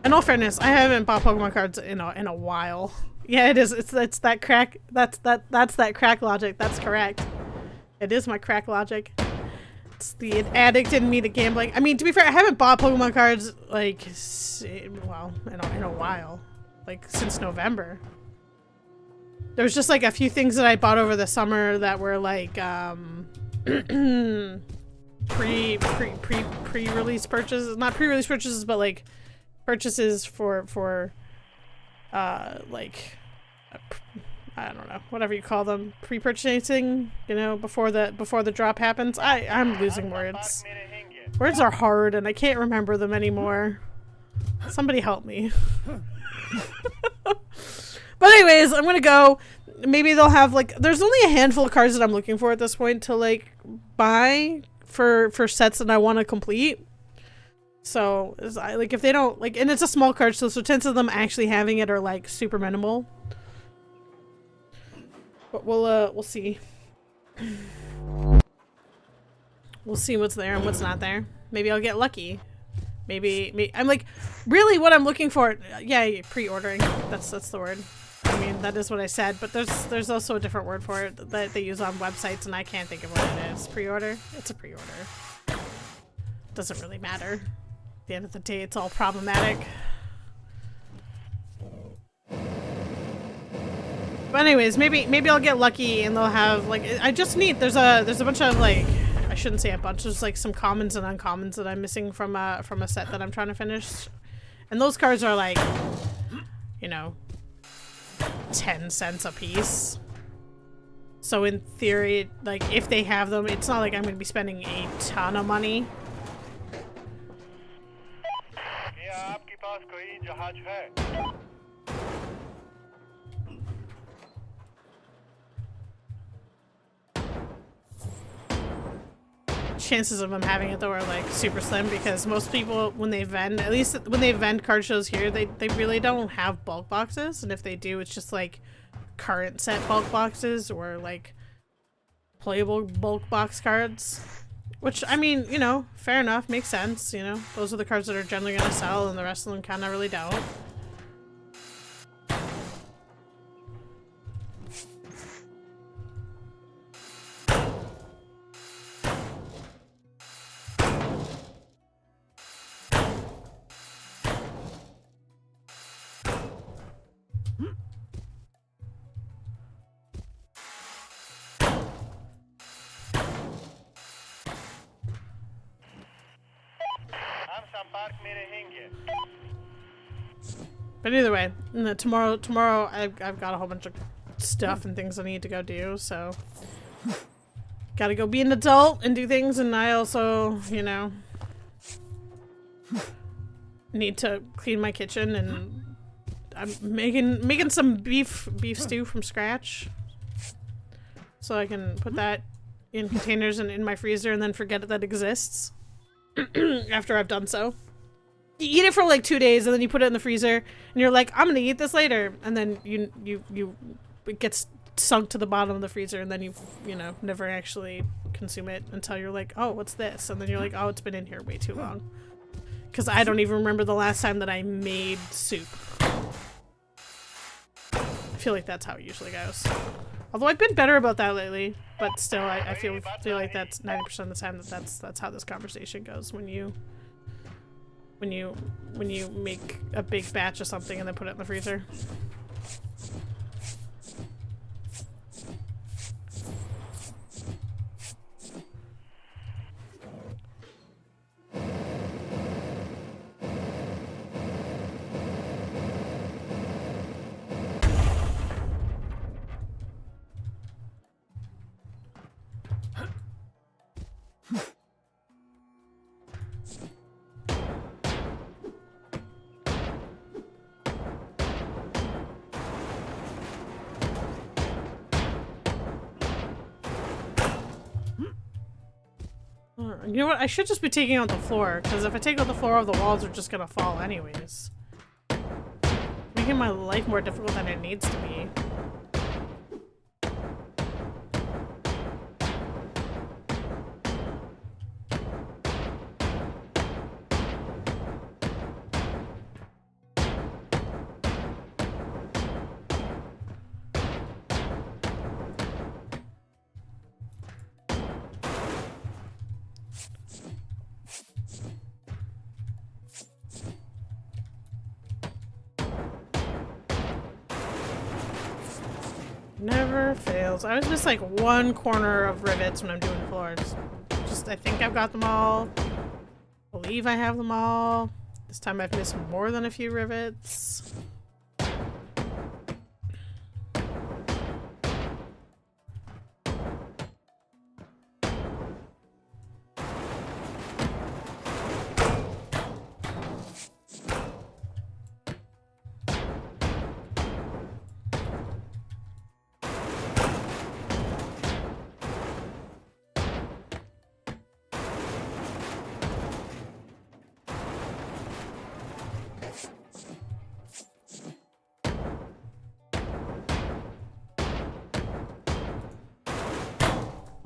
In all fairness, I haven't bought Pokemon cards in a while. Yeah, it is. It's that crack. That's that crack logic. That's correct. It is my crack logic. It's the addict in me to gambling. I mean, to be fair, I haven't bought Pokemon cards like, well, in a while, like since November. There was just like a few things that I bought over the summer that were like pre-release purchases, not pre-release purchases, but like purchases for like I don't know, whatever you call them, pre-purchasing, you know, before the drop happens. I'm losing words. Words are hard and I can't remember them anymore. Somebody help me. But anyways, I'm gonna go. Maybe they'll have like, there's only a handful of cards that I'm looking for at this point to like buy for sets that I want to complete. So like if they don't like, and it's a small card, so chances of them actually having it are like super minimal. But we'll see. We'll see what's there and what's not there. Maybe I'll get lucky. Maybe I'm like, really what I'm looking for. Yeah, pre-ordering. That's the word. I mean, that is what I said, but there's also a different word for it that they use on websites, and I can't think of what it is. Pre-order? It's a pre-order. Doesn't really matter. At the end of the day, it's all problematic. But anyways, maybe I'll get lucky and they'll have like, I just need, there's a bunch of like, I shouldn't say a bunch, there's like some commons and uncommons that I'm missing from a set that I'm trying to finish. And those cards are like, you know, 10 cents a piece. So in theory, like if they have them, it's not like I'm gonna be spending a ton of money. क्या आपके पास कोई जहाज है? Chances of them having it though are like super slim, because most people when they vend, at least when they vend card shows here, they really don't have bulk boxes, and if they do, it's just like current set bulk boxes or like playable bulk box cards, which I mean, you know, fair enough, makes sense, you know, those are the cards that are generally gonna sell and the rest of them kind of really don't. But either way, tomorrow I've got a whole bunch of stuff and things I need to go do, so gotta go be an adult and do things, and I also, you know, need to clean my kitchen, and I'm making some beef stew from scratch, so I can put that in containers and in my freezer and then forget that it exists after I've done so. You eat it for like 2 days and then you put it in the freezer and you're like, I'm gonna eat this later, and then it gets sunk to the bottom of the freezer, and then you know, never actually consume it until you're like, oh, what's this? And then you're like, oh, it's been in here way too long. Because I don't even remember the last time that I made soup. I feel like that's how it usually goes. Although I've been better about that lately, but still I feel like that's 90% of the time that's how this conversation goes when you make a big batch of something and then put it in the freezer. You know what? I should just be taking out the floor, because if I take out the floor, the walls are just gonna fall anyways. Making my life more difficult than it needs to be. Never fails. I always miss like one corner of rivets when I'm doing floors. Just, I think I've got them all. Believe I have them all. This time I've missed more than a few rivets.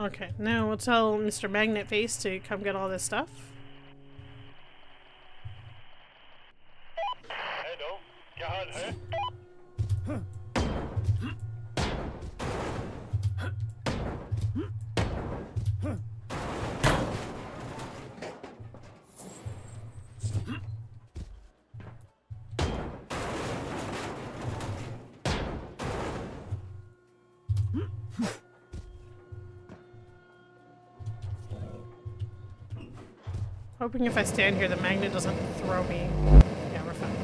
Okay, now we'll tell Mr. Magnet Face to come get all this stuff. Hello, क्या हाल है? Hoping if I stand here, the magnet doesn't throw me. Yeah, we're fine.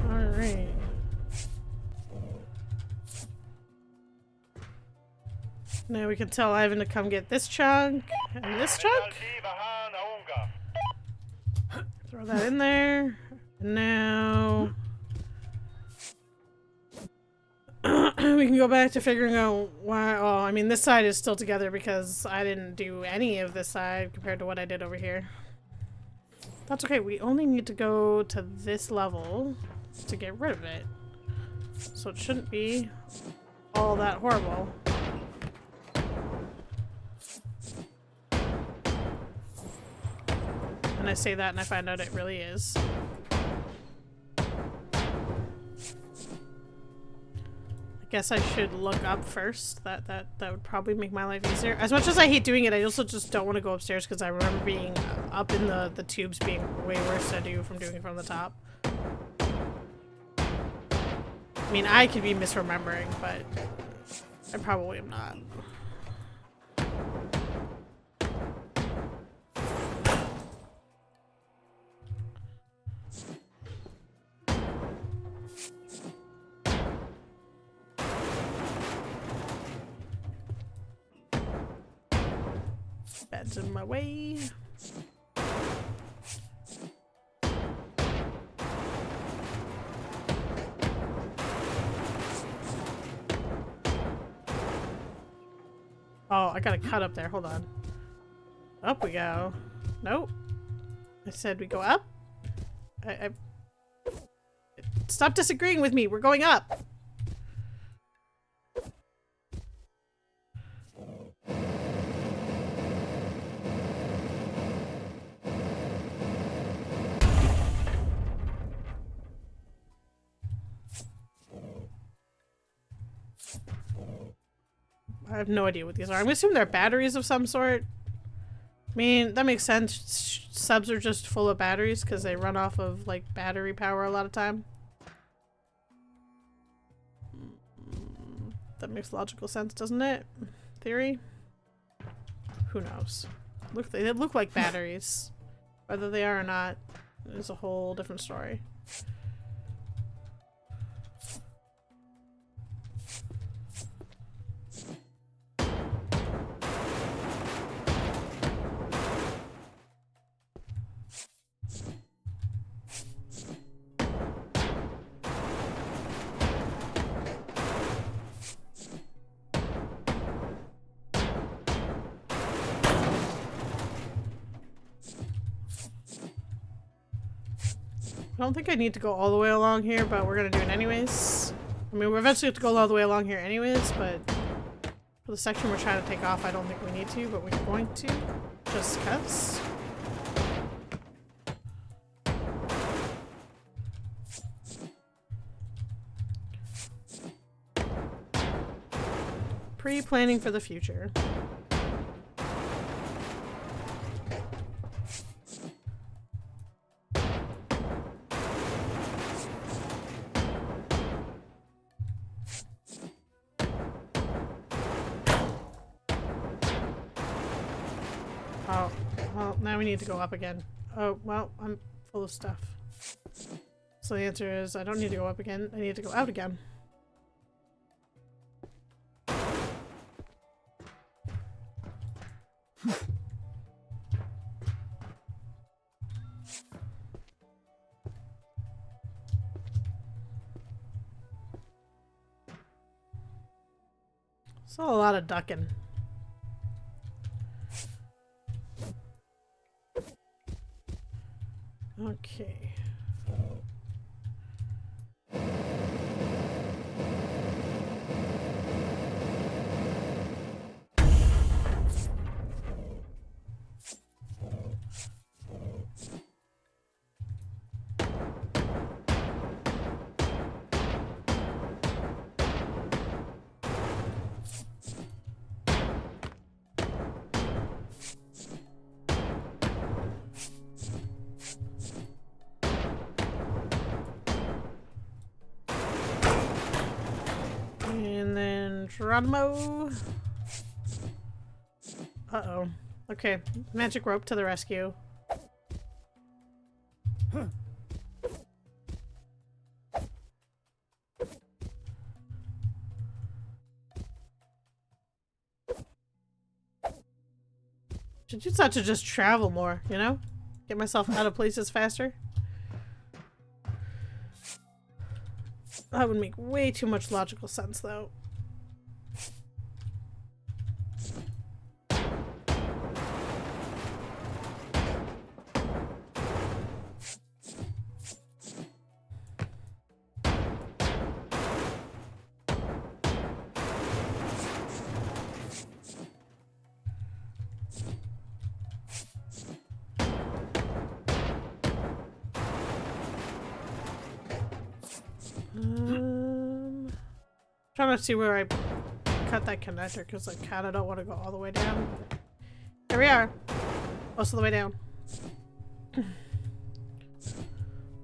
Alright. Now we can tell Ivan to come get this chunk and this chunk. जल्दी वहाँ आऊँगा. Throw that in there. And now we can go back to figuring out why. Oh, I mean, this side is still together because I didn't do any of this side compared to what I did over here. That's okay. We only need to go to this level to get rid of it. So it shouldn't be all that horrible. And I say that and I find out it really is. Guess I should look up first. That would probably make my life easier. As much as I hate doing it, I also just don't want to go upstairs because I remember being up in the tubes being way worse to do from doing it from the top. I mean, I could be misremembering, but I probably am not. Bed's in my way. Oh, I got a cut up there. Hold on. Up we go. Nope. I said we go up. Stop disagreeing with me. We're going up. I have no idea what these are. I'm gonna assume they're batteries of some sort. I mean, that makes sense. Subs are just full of batteries because they run off of, like, battery power a lot of time. That makes logical sense, doesn't it? Theory? Who knows? Look, they look like batteries. Whether they are or not is a whole different story. I don't think I need to go all the way along here, but we're gonna do it anyways. I mean, we eventually have to go all the way along here anyways, but for the section we're trying to take off, I don't think we need to, but we're going to, just cuz. Pre-planning for the future. Oh, well, now we need to go up again. Oh, well, I'm full of stuff. So the answer is I don't need to go up again. I need to go out again. Saw a lot of ducking. Okay. And then Geronimo. Uh-oh. Okay, magic rope to the rescue. Should just have to just travel more, you know? Get myself out of places faster. That would make way too much logical sense, though. Trying to see where I cut that connector because I kind of don't want to go all the way down. Here we are. Most of the way down.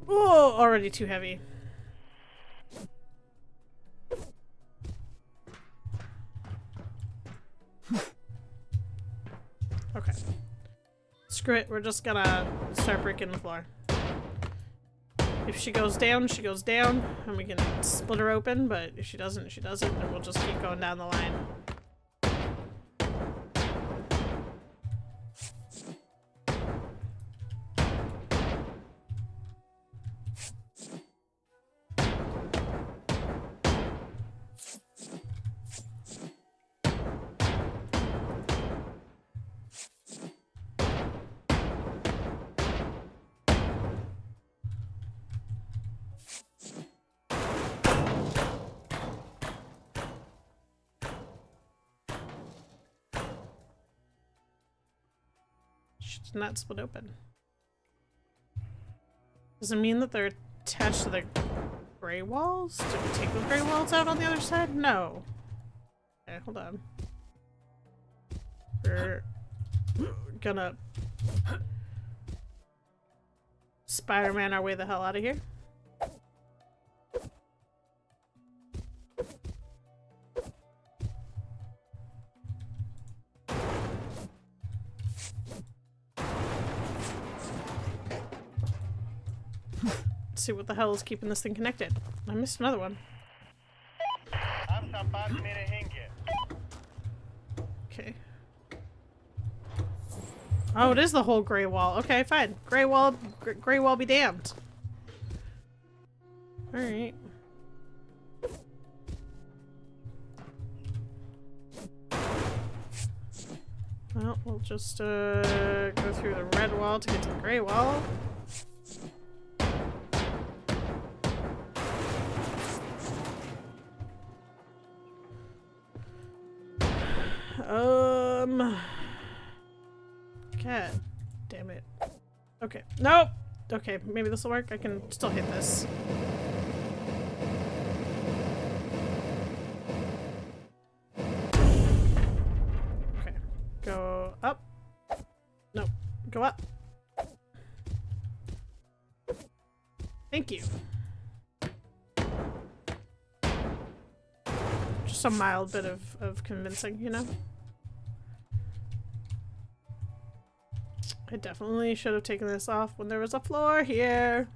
Oh, already too heavy. Okay. Screw it. We're just gonna start breaking the floor. If she goes down, she goes down, and we can split her open, but if she doesn't, she doesn't, and we'll just keep going down the line. She's not split open. Does it mean that they're attached to the gray walls? Did we take the gray walls out on the other side? No. Okay, hold on. We're gonna Spider-Man our way the hell out of here. See what the hell is keeping this thing connected. I missed another one. Okay. Oh, it is the whole gray wall. Okay, fine. Gray wall be damned. All right. Well, we'll just go through the red wall to get to the gray wall. God damn it. Okay. Nope. Okay, maybe this will work. I can still hit this. Okay. Go up. No. Go up. Thank you. Just a mild bit of convincing, you know? I definitely should have taken this off when there was a floor here.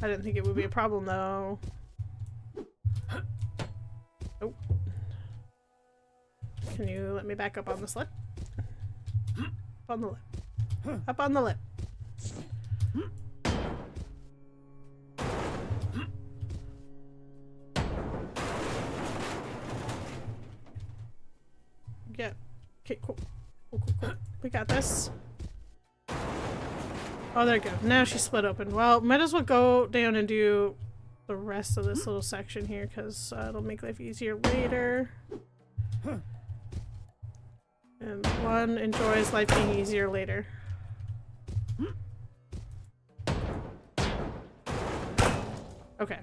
I didn't think it would be a problem though. Oh. Can you let me back up on this lip? Up on the lip. Up on the lip. Yeah. Okay, cool. Cool. We got this. Oh, there you go. Now she's split open. Well, might as well go down and do the rest of this little section here, because it'll make life easier later. And one enjoys life being easier later. Okay.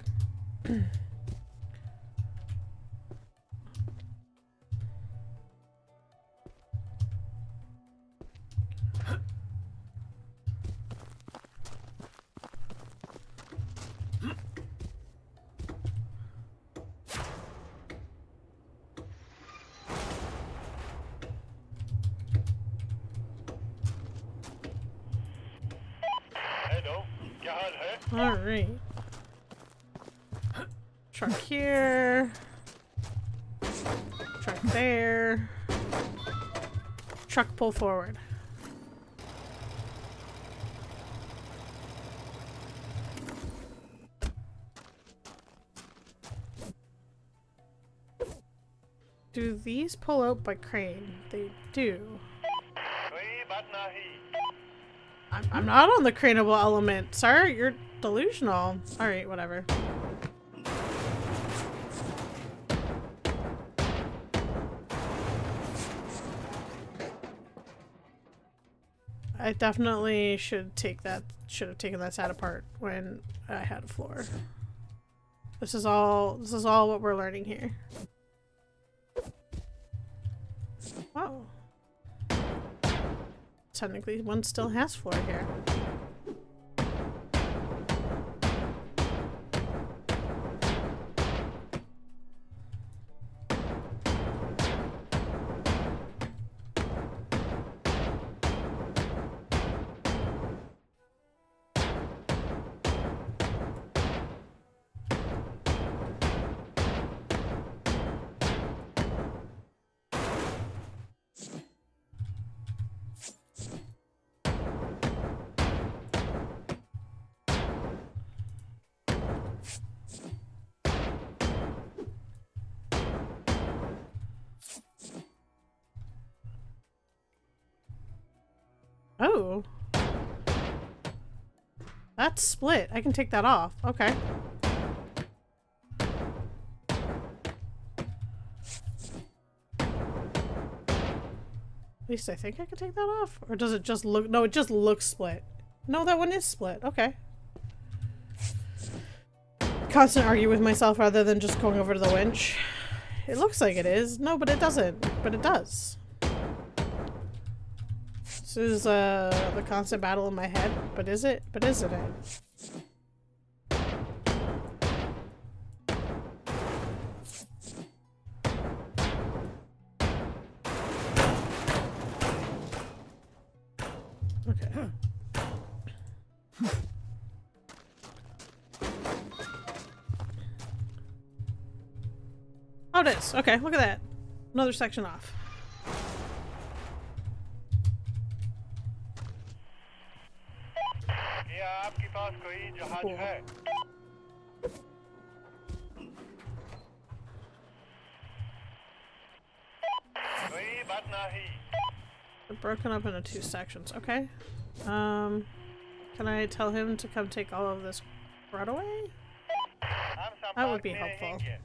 Hello, क्या हाल है? Alright. Truck here. Truck there. Truck pull forward. Do these pull out by crane? They do. कोई बात नहीं. I'm not on the craneable element. Sir, you're delusional. Alright, whatever. I definitely should have taken that side apart when I had a floor. This is all what we're learning here. Oh. Technically one still has floor here. Oh. That's split. I can take that off. Okay. At least I think I can take that off. Or does it just look... No, it just looks split. No, that one is split. Okay. Constant argue with myself rather than just going over to the winch. It looks like it is. No, but it doesn't. But it does. This is the constant battle in my head. But is it? But isn't it? Okay. Oh, it is. Okay, look at that. Another section off. क्या आपके पास कोई जहाज है? कोई बात नहीं. They're broken up into two sections. Okay. Can I tell him to come take all of this right away? हम That would संपर्क be में helpful. रहेंगे.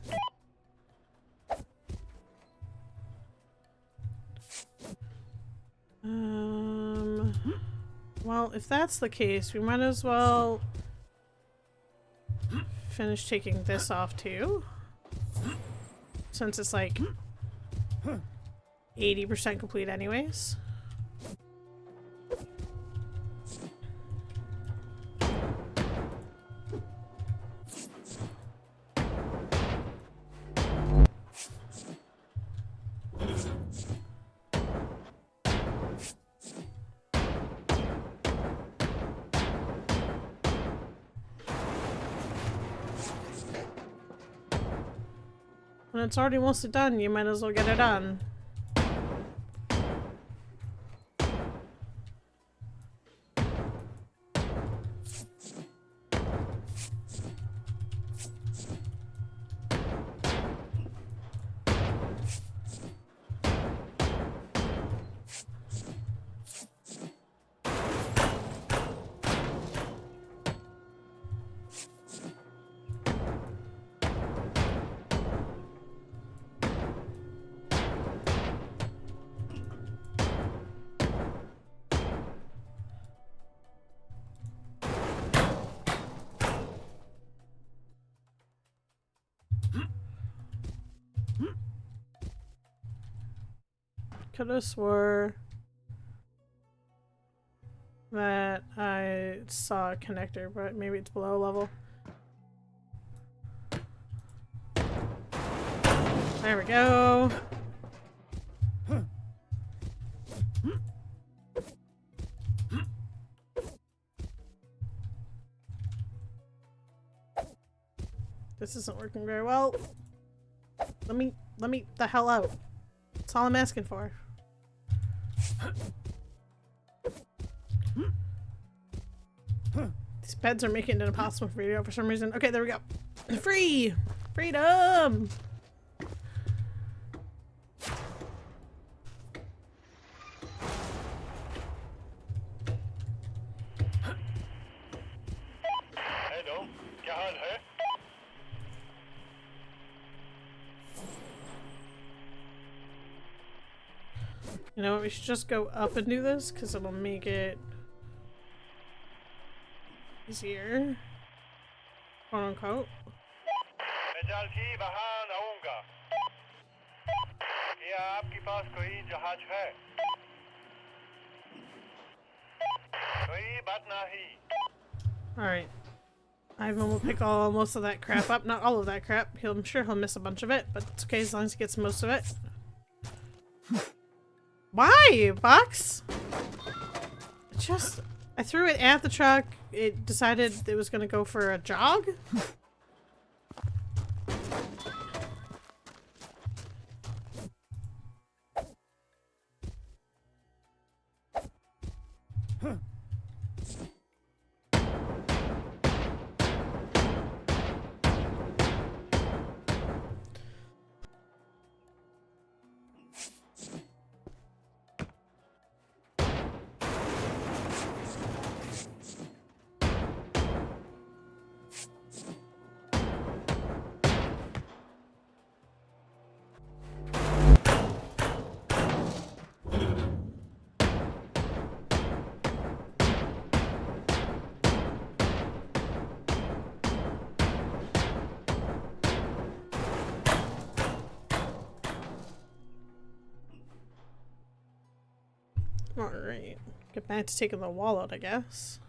Well, if that's the case, we might as well finish taking this off too. Since it's like 80% complete anyways. When it's already mostly done, you might as well get it done. Could have swore that I saw a connector, but maybe it's below level. There we go. This isn't working very well. Let me the hell out. That's all I'm asking for. These beds are making it impossible for me to go for some reason. Okay, there we go. Free! Freedom! Hello, क्या हाल है? You know what, we should just go up and do this, because it'll make it easier. Quote unquote. मैं जल्दी वहाँ आऊँगा। क्या आपके पास कोई जहाज है? कोई बात नहीं। Alright. Ivan will pick most of that crap up. Not all of that crap. I'm sure he'll miss a bunch of it, but it's okay as long as he gets most of it. Why, Box? I threw it at the truck. It decided it was gonna go for a jog? Alright. Get back to taking the wallet, I guess.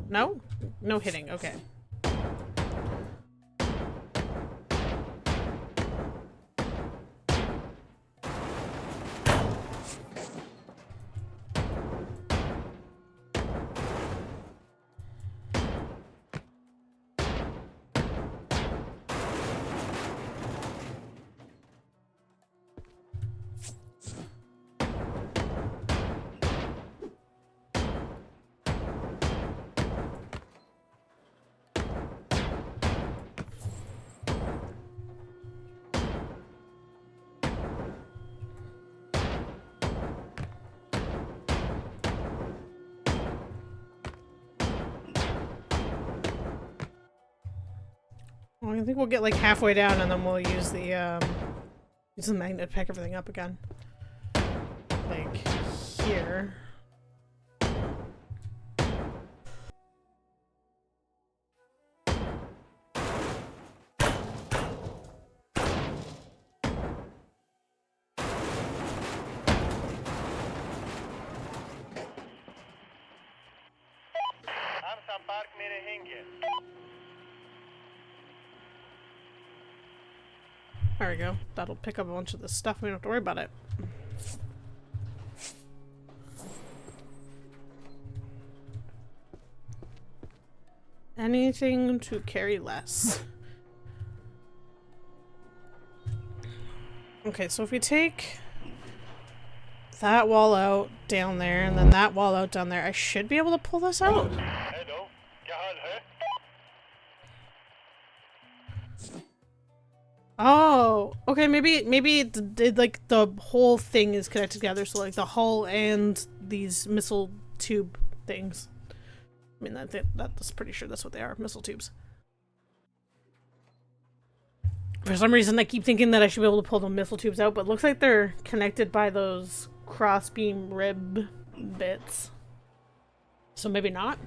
No? No hitting, okay. Well, I think we'll get like halfway down and then we'll use the magnet to pick everything up again. Like here. हम संपर्क में रहेंगे। There we go. That'll pick up a bunch of this stuff. We don't have to worry about it. Anything to carry less. Okay, so if we take that wall out down there and then that wall out down there, I should be able to pull this out. Hello क्या हाल है Oh, okay, maybe like the whole thing is connected together, so like the hull and these missile tube things. I mean, that's pretty sure that's what they are, missile tubes. For some reason, I keep thinking that I should be able to pull the missile tubes out, but it looks like they're connected by those crossbeam rib bits. So maybe not?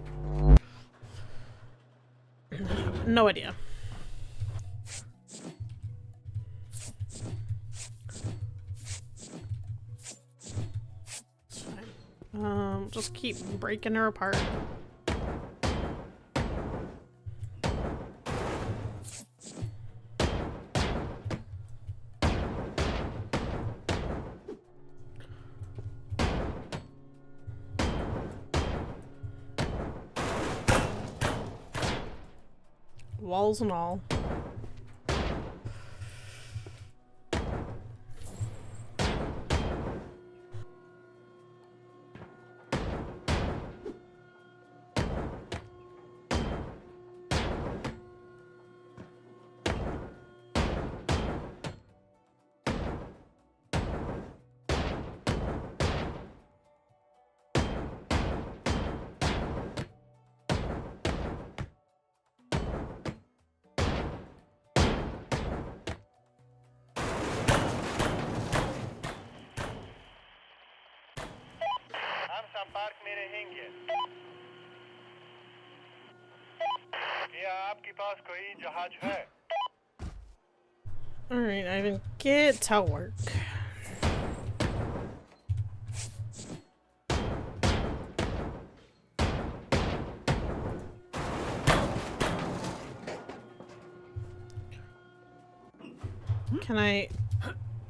No idea. It's fine. Just keep breaking her apart. Walls and all. हम संपर्क में रहेंगे क्या आपके पास कोई जहाज है Alright, I can get to work. Can I?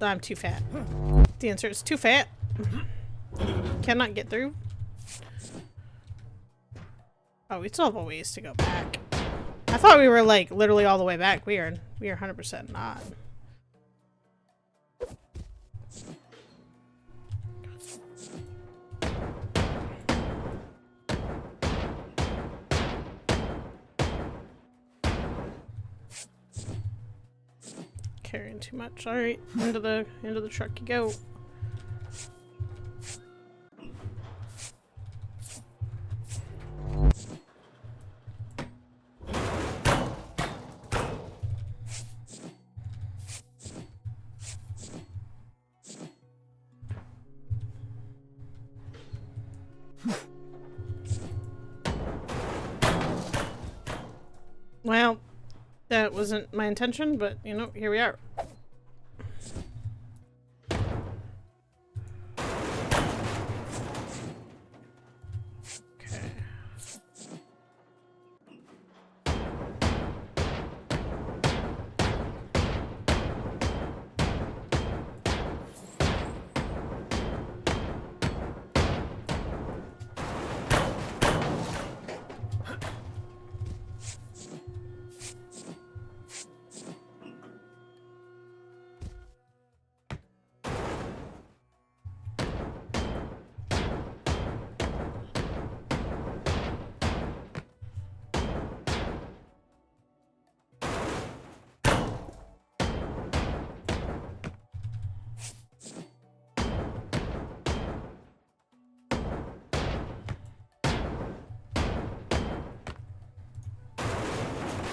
I'm too fat. The answer is too fat. Cannot get through. Oh, we still have a ways to go back. I thought we were like literally all the way back. We are 100% not. Carrying too much. All right, into the truck you go. Well, that wasn't my intention, but you know, here we are. Okay.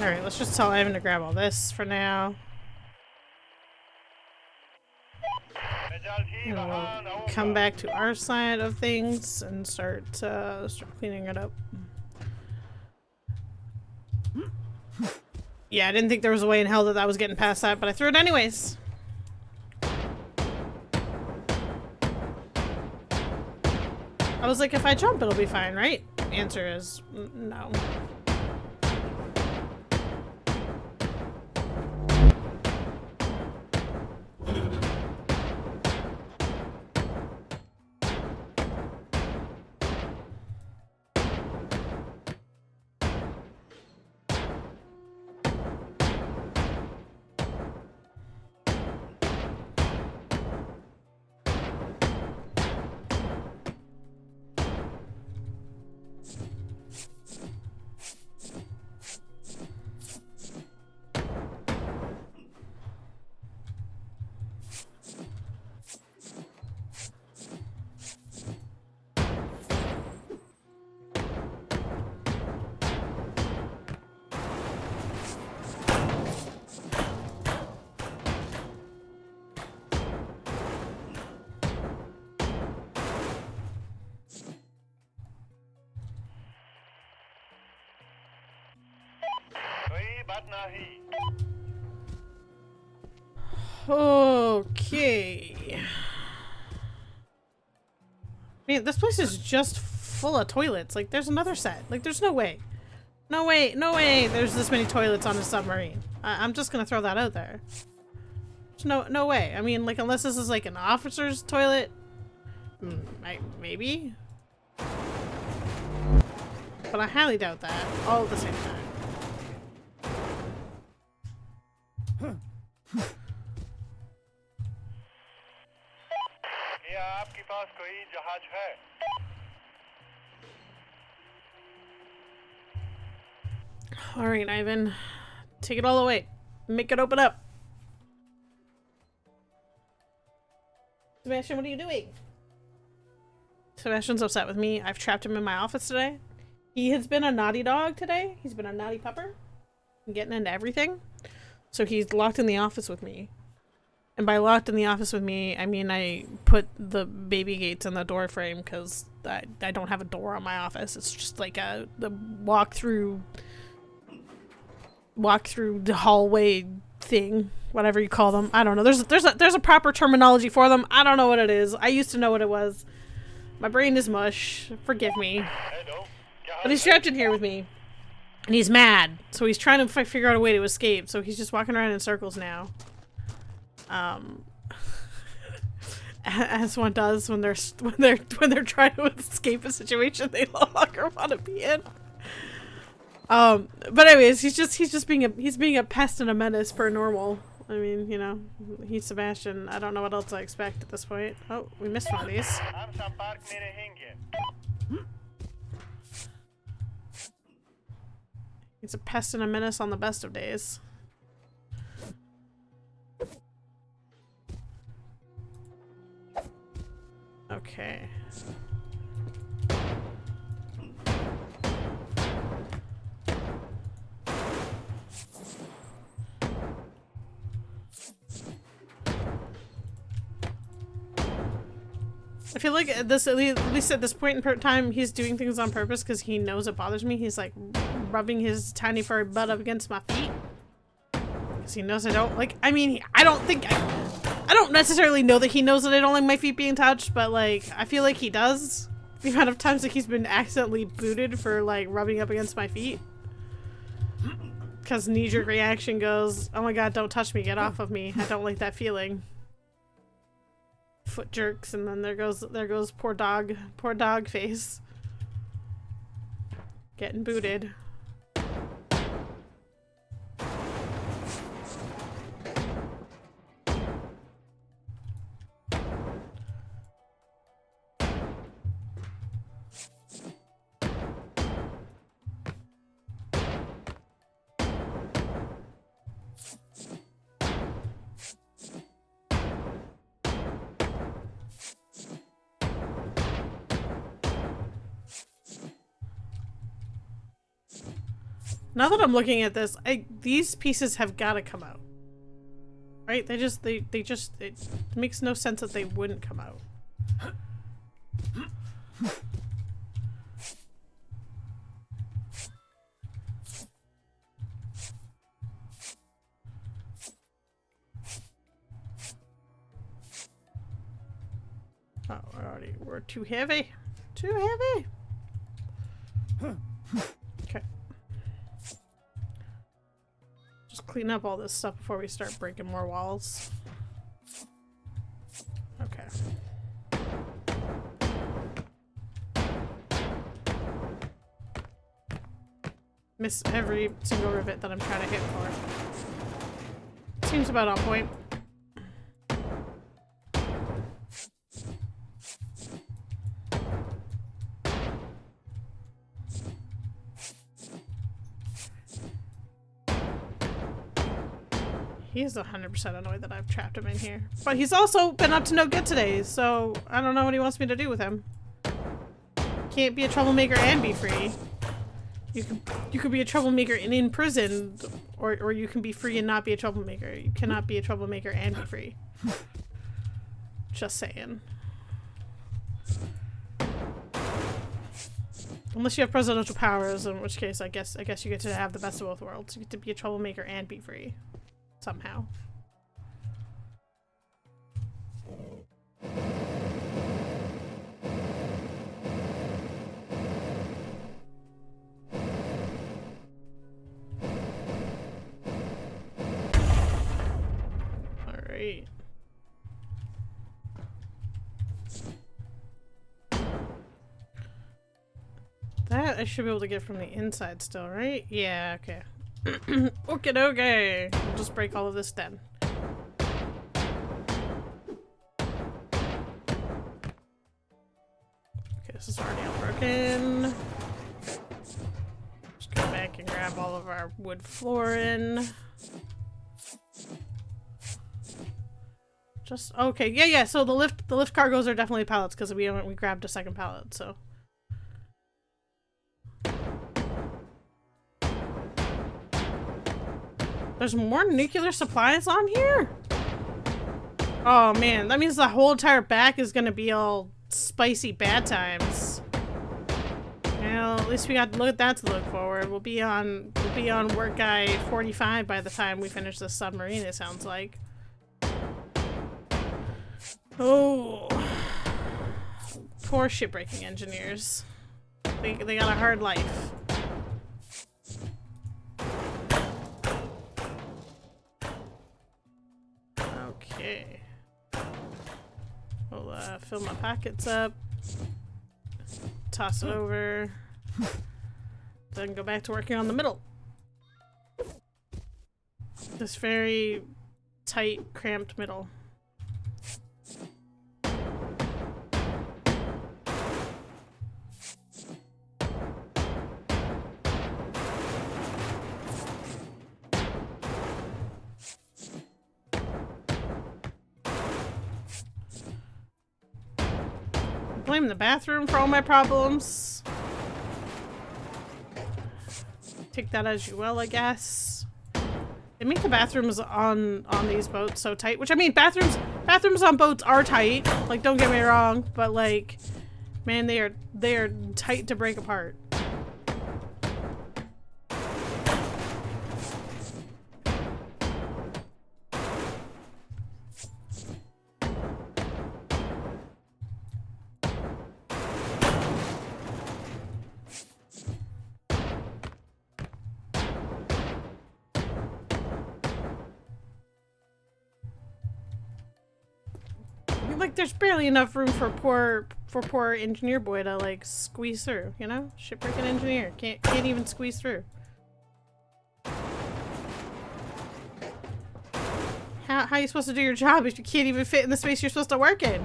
Alright, let's just tell Ivan to grab all this for now. And we'll come back to our side of things and start cleaning it up. Yeah, I didn't think there was a way in hell that I was getting past that, but I threw it anyways. I was like, if I jump, it'll be fine, right? The answer is no. बात नहीं. Okay. Man, this place is just full of toilets. Like, there's another set. Like, there's no way. No way, no way there's this many toilets on a submarine. I'm just gonna throw that out there. There's no way. I mean, like, unless this is like an officer's toilet. Maybe? But I highly doubt that, all at the same time. क्या आपके पास कोई जहाज है? Alright, Ivan. Take it all away. Make it open up. Sebastian, what are you doing? Sebastian's upset with me. I've trapped him in my office today. He has been a naughty dog today. He's been a naughty pupper. Getting into everything. So he's locked in the office with me. And by locked in the office with me, I mean I put the baby gates in the door frame because I don't have a door on my office. It's just like the walk through the hallway thing, whatever you call them. I don't know. There's a proper terminology for them. I don't know what it is. I used to know what it was. My brain is mush. Forgive me. Hello. But he's trapped in here with me. And he's mad. So he's trying to figure out a way to escape. So he's just walking around in circles now. As one does when they're trying to escape a situation they no longer want to be in. But anyways, he's being a pest and a menace per normal. I mean, you know, he's Sebastian. I don't know what else I expect at this point. Oh, we missed one of these. हम संपर्क में रहेंगे. He's a pest and a menace on the best of days. Okay. I feel like at least at this point in time, he's doing things on purpose because he knows it bothers me. He's like rubbing his tiny furry butt up against my feet because he knows I don't like. I mean, I don't necessarily know that he knows that I don't like my feet being touched, but like I feel like he does. The amount of times that he's been accidentally booted for like rubbing up against my feet. Because knee-jerk reaction goes, oh my god, don't touch me, get off of me. I don't like that feeling. Foot jerks, and then there goes poor dog face. Getting booted. Now that I'm looking at this, these pieces have got to come out. Right? It makes no sense that they wouldn't come out. Oh, we're too heavy. Too heavy. Okay. Just clean up all this stuff before we start breaking more walls. Okay. Miss every single rivet that I'm trying to hit for. Seems about on point. He is 100% annoyed that I've trapped him in here. But he's also been up to no good today, so I don't know what he wants me to do with him. Can't be a troublemaker and be free. You could be a troublemaker and in prison, or you can be free and not be a troublemaker. You cannot be a troublemaker and be free. Just saying. Unless you have presidential powers, in which case I guess you get to have the best of both worlds. You get to be a troublemaker and be free. Somehow. Alright. That I should be able to get from the inside still, right? Yeah, okay. Okay. We'll just break all of this then. Okay, this is already all broken. Just go back and grab all of our wood flooring. Just okay, yeah. So the lift cargos are definitely pallets because we grabbed a second pallet. So there's more nuclear supplies on here. Oh man, that means the whole entire back is gonna be all spicy bad times. Well, at least we got that to look forward. We'll be on work guy 45 by the time we finish this submarine. It sounds like. Oh, poor shipbreaking engineers. They got a hard life. Okay. We'll fill my pockets up. Toss it over. Then go back to working on the middle. This very tight, cramped middle. Blame the bathroom for all my problems. Take that as you will, I guess. They make the bathrooms on these boats so tight, which I mean, bathrooms on boats are tight. Like, don't get me wrong, but like, man, they are tight to break apart. Like, there's barely enough room for poor engineer boy to like squeeze through, you know? Shipbreaking engineer can't even squeeze through. How are you supposed to do your job if you can't even fit in the space you're supposed to work in?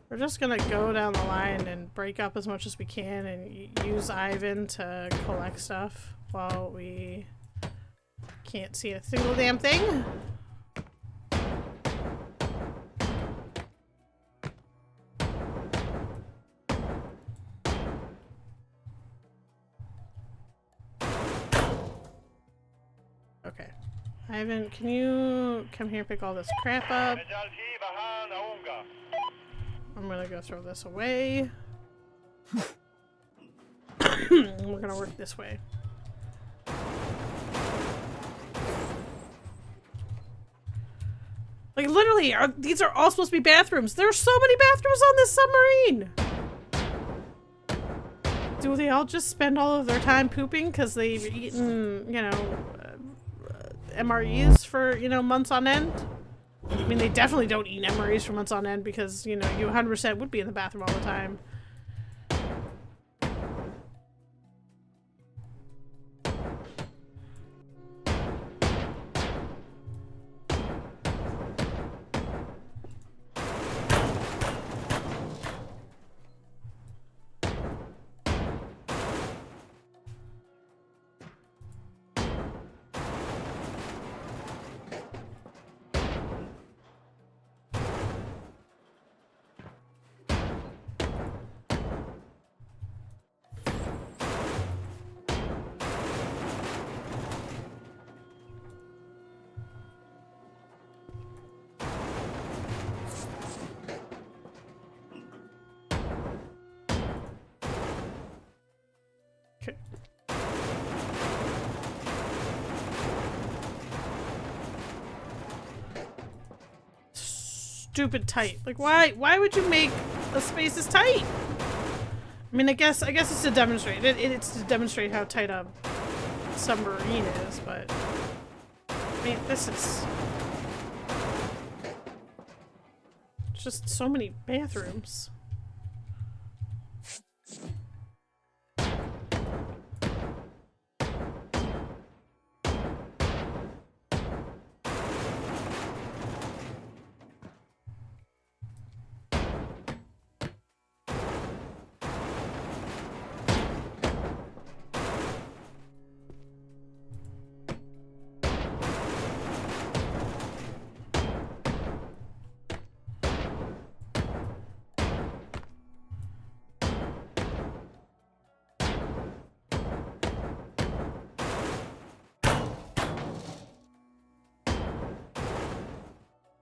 We're just gonna go down the line and break up as much as we can and use Ivan to collect stuff while we can't see a single damn thing. Okay. Ivan, can you come here and pick all this crap up? I'm gonna go throw this away. We're gonna work this way. Like, literally, these are all supposed to be bathrooms. There are so many bathrooms on this submarine! Do they all just spend all of their time pooping because they've eaten, you know, MREs for, you know, months on end? I mean, they definitely don't eat MREs for months on end because, you know, you 100% would be in the bathroom all the time. stupid tight. Like, why would you make the spaces tight? I mean, I guess it's to demonstrate. It's to demonstrate how tight a submarine is, but I mean, this is just so many bathrooms.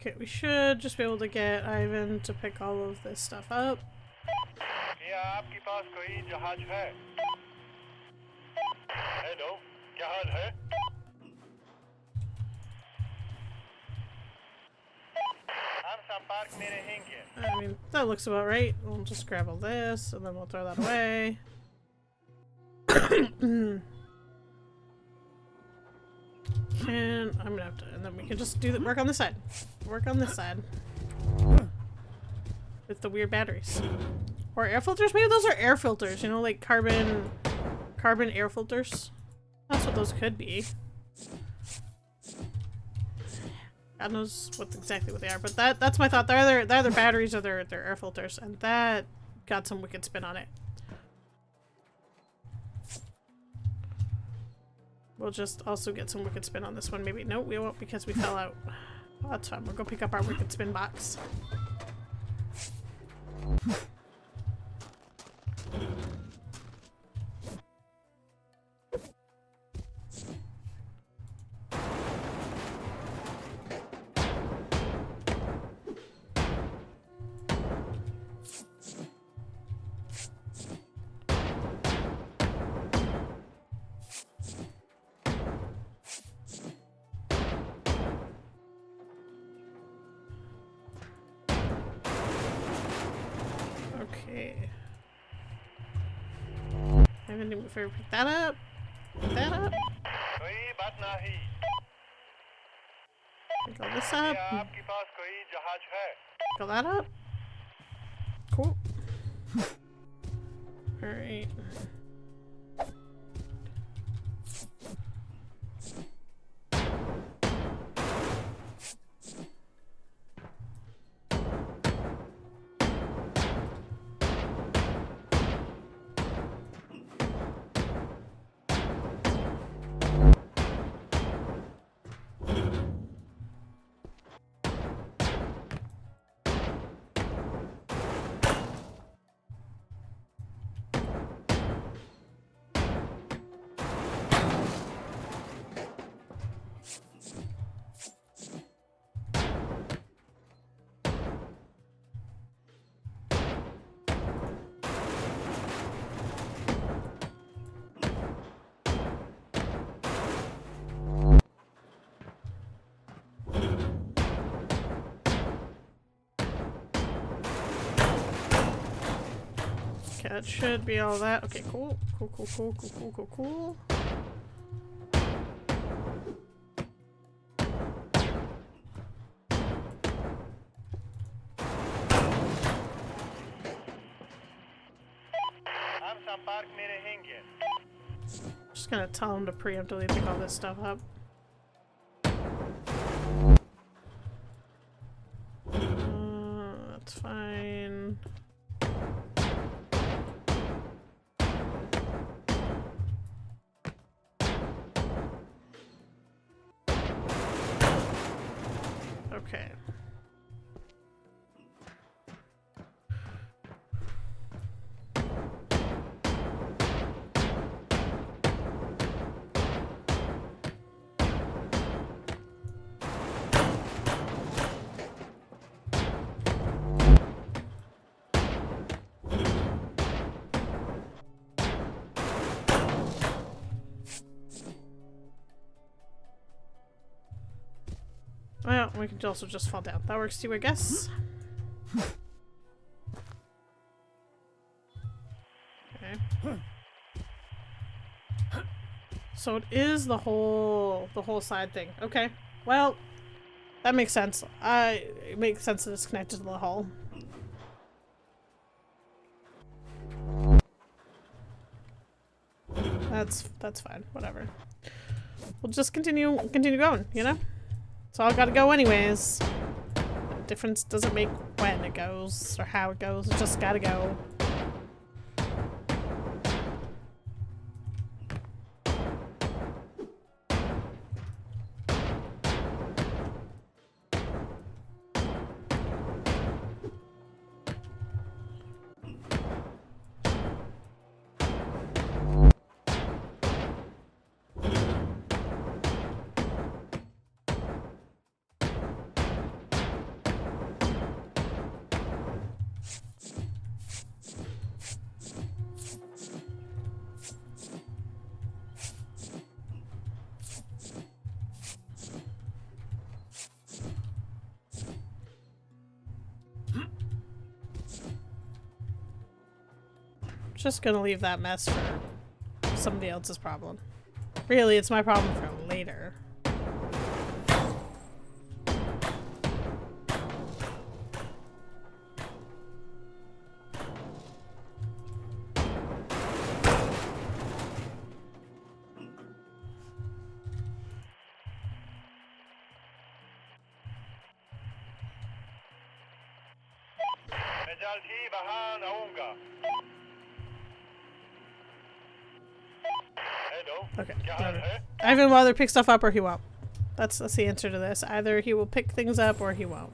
Okay, we should just be able to get Ivan to pick all of this stuff up. क्या आपके पास कोई जहाज है? Hello, क्या हाल है? हम संपर्क में रहेंगे. I mean, that looks about right. We'll just grab all this, and then we'll throw that away. And I'm gonna have to, and then we can just do the work on this side. Work on this side. With the weird batteries. Or air filters? Maybe those are air filters, you know, like carbon air filters. That's what those could be. God knows exactly what they are, but that's my thought. They're either batteries or they're air filters, and that got some wicked spin on it. We'll just also get some wicked spin on this one. Maybe no, we won't because we fell out. Well, that's fine. We'll go pick up our wicked spin box. Okay. I haven't even pick that up. Pick that up. कोई बात नहीं. Pick all this क्या up. आपके पास कोई जहाज है? Pick all that up. Cool. Alright. Okay, that should be all that. Okay, cool. Cool. हम संपर्क में रहेंगे. Just gonna tell him to preemptively pick all this stuff up. That's fine. Okay. Well, we could also just fall down. That works too, I guess. Okay. So it is the whole side thing. Okay. Well, that makes sense. It makes sense that it's connected to the hull. That's fine. Whatever. We'll just continue going, you know? So I gotta go anyways. The difference doesn't make when it goes or how it goes. It just gotta go. Just gonna leave that mess for somebody else's problem. Really, it's my problem for later. मैं जल्द ही वहां आऊंगा। Hello. Okay. क्या हाल है? Ivan will either pick stuff up or he won't. That's the answer to this. Either he will pick things up or he won't.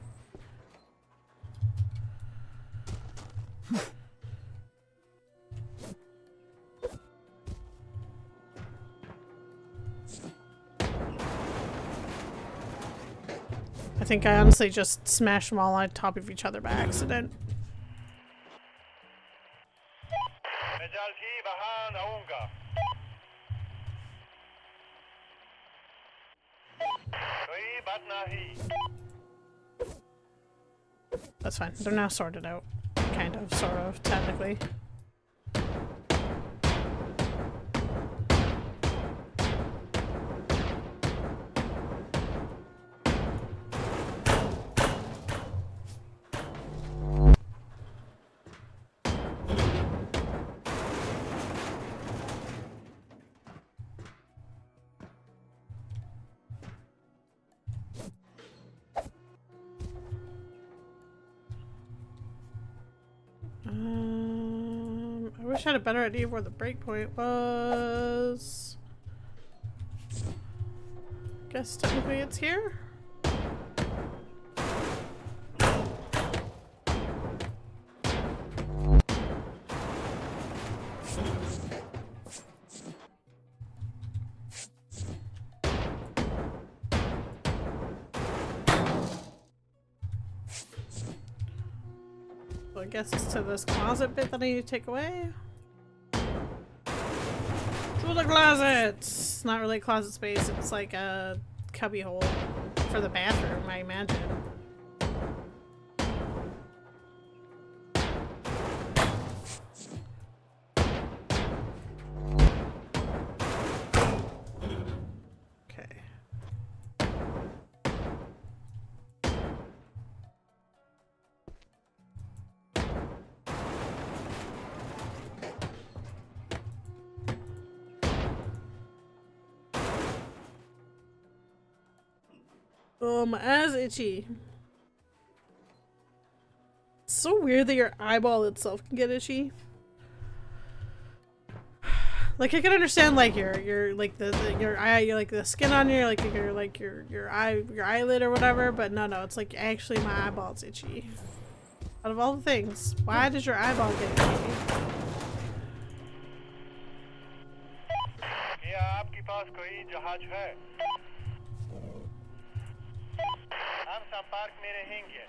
I think I honestly just smashed them all on top of each other by accident. मैं जल्द ही वहां आऊंगा। कोई बात नहीं। That's fine. They're now sorted out. Kind of, sort of, technically. I wish I had a better idea of where the breakpoint was. Guess technically it's here? I guess it's to this closet bit that I need to take away. To the closet! It's not really a closet space, it's like a cubby hole for the bathroom, I imagine. Okay. Oh, my eyes itchy. It's so weird that your eyeball itself can get itchy. Like I can understand like your like your eye, like the skin on your your eyelid or whatever, but no, it's like actually my eyeball's itchy. Out of all the things, why does your eyeball get itchy? क्या आपके पास कोई जहाज है? हम संपर्क में रहेंगे।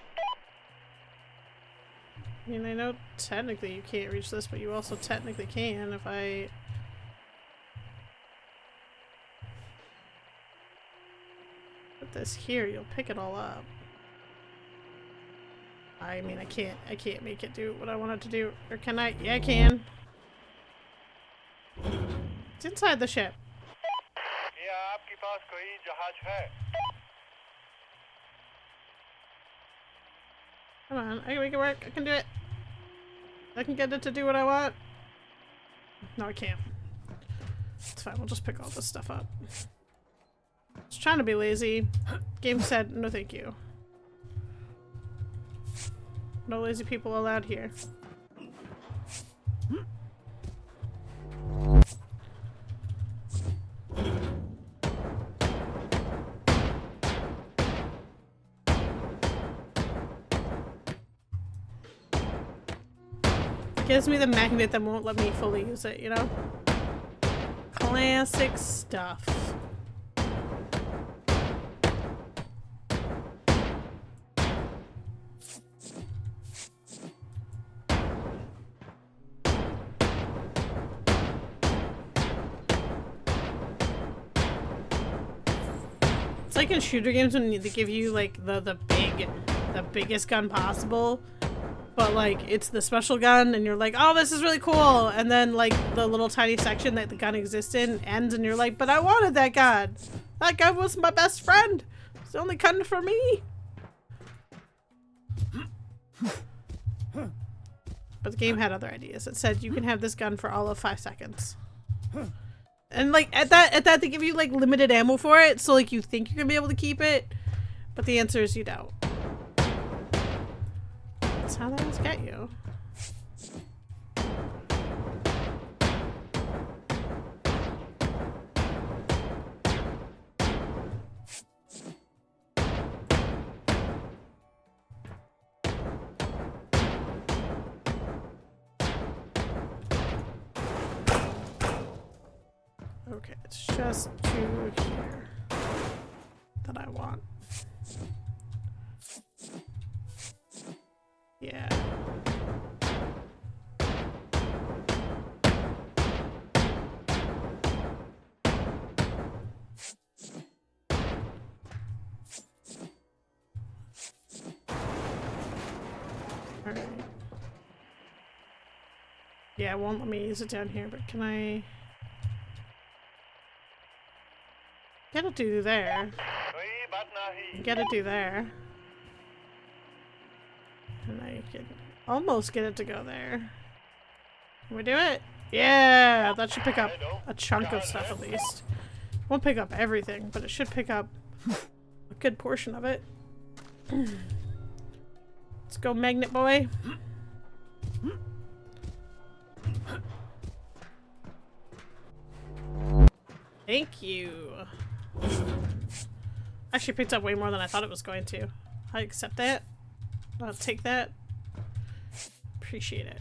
I mean, I know technically you can't reach this, but you also technically can if I... put this here, you'll pick it all up. I mean, I can't make it do what I want it to do. Or can I? Yeah, I can. It's inside the ship. क्या आपके पास कोई जहाज है? Come on, I can make it work. I can do it. I can get it to do what I want. No, I can't. It's fine, we'll just pick all this stuff up. Just trying to be lazy. Game said, no thank you. No lazy people allowed here. Gives me the magnet that won't let me fully use it, you know? Classic stuff. It's like in shooter games when they give you like the biggest gun possible. But like it's the special gun and you're like, oh, this is really cool, and then like the little tiny section that the gun exists in ends and you're like, but I wanted that gun. That gun was my best friend. It's the only gun for me. But the game had other ideas. It said you can have this gun for all of 5 seconds. And like at that they give you like limited ammo for it, so like you think you're gonna be able to keep it, but the answer is you don't. That's how they always get you. Okay, it's just 2 here that I want. Yeah. Alright. Yeah, it won't let me use it down here, but can I get it to there? कोई बात नहीं. Get it to there. And I can almost get it to go there. Can we do it? Yeah! That should pick up a chunk of stuff at least. Won't pick up everything, but it should pick up a good portion of it. Let's go, magnet boy. Thank you. Actually picked up way more than I thought it was going to. I accept that. I'll take that. Appreciate it.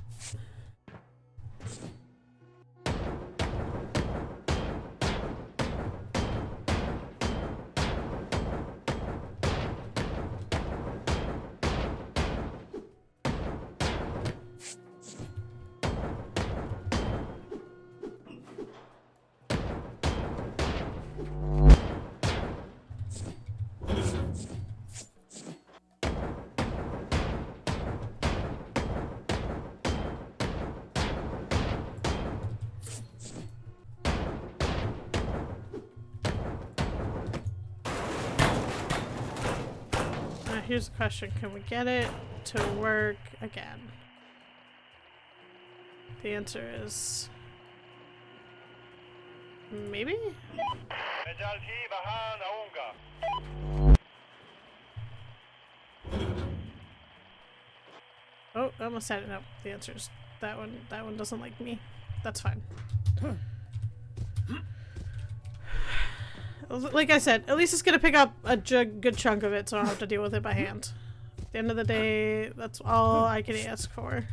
Here's the question, can we get it to work again? The answer is maybe? मैं जल्दी बाहर आऊंगा. Oh, I almost had it. No, the answer is that one doesn't like me. That's fine. Like I said, at least it's gonna pick up a good chunk of it, so I don't have to deal with it by hand. At the end of the day, that's all I can ask for.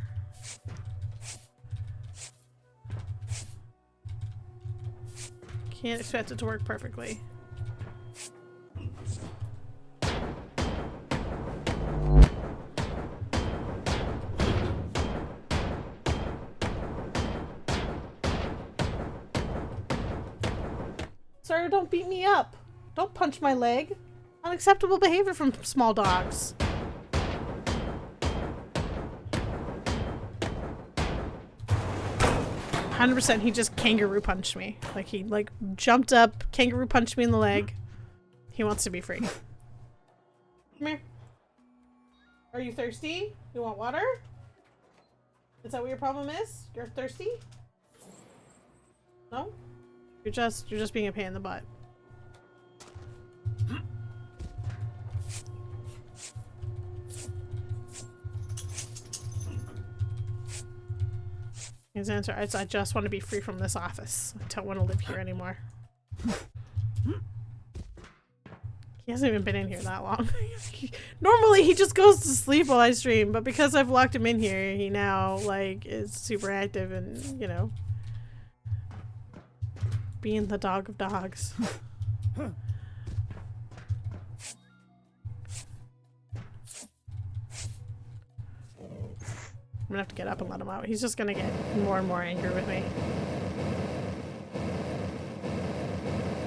Can't expect it to work perfectly. Sir, don't beat me up. Don't punch my leg. Unacceptable behavior from small dogs. %, he just kangaroo punched me. Like he like jumped up, kangaroo punched me in the leg. He wants to be free. Come here. Are you thirsty? You want water? Is that what your problem is? You're thirsty? No? You're just being a pain in the butt. His answer is, I just want to be free from this office. I don't want to live here anymore. He hasn't even been in here that long. Normally he just goes to sleep while I stream, but because I've locked him in here, he now like is super active and, you know, being the dog of dogs. I'm gonna have to get up and let him out. He's just gonna get more and more angry with me.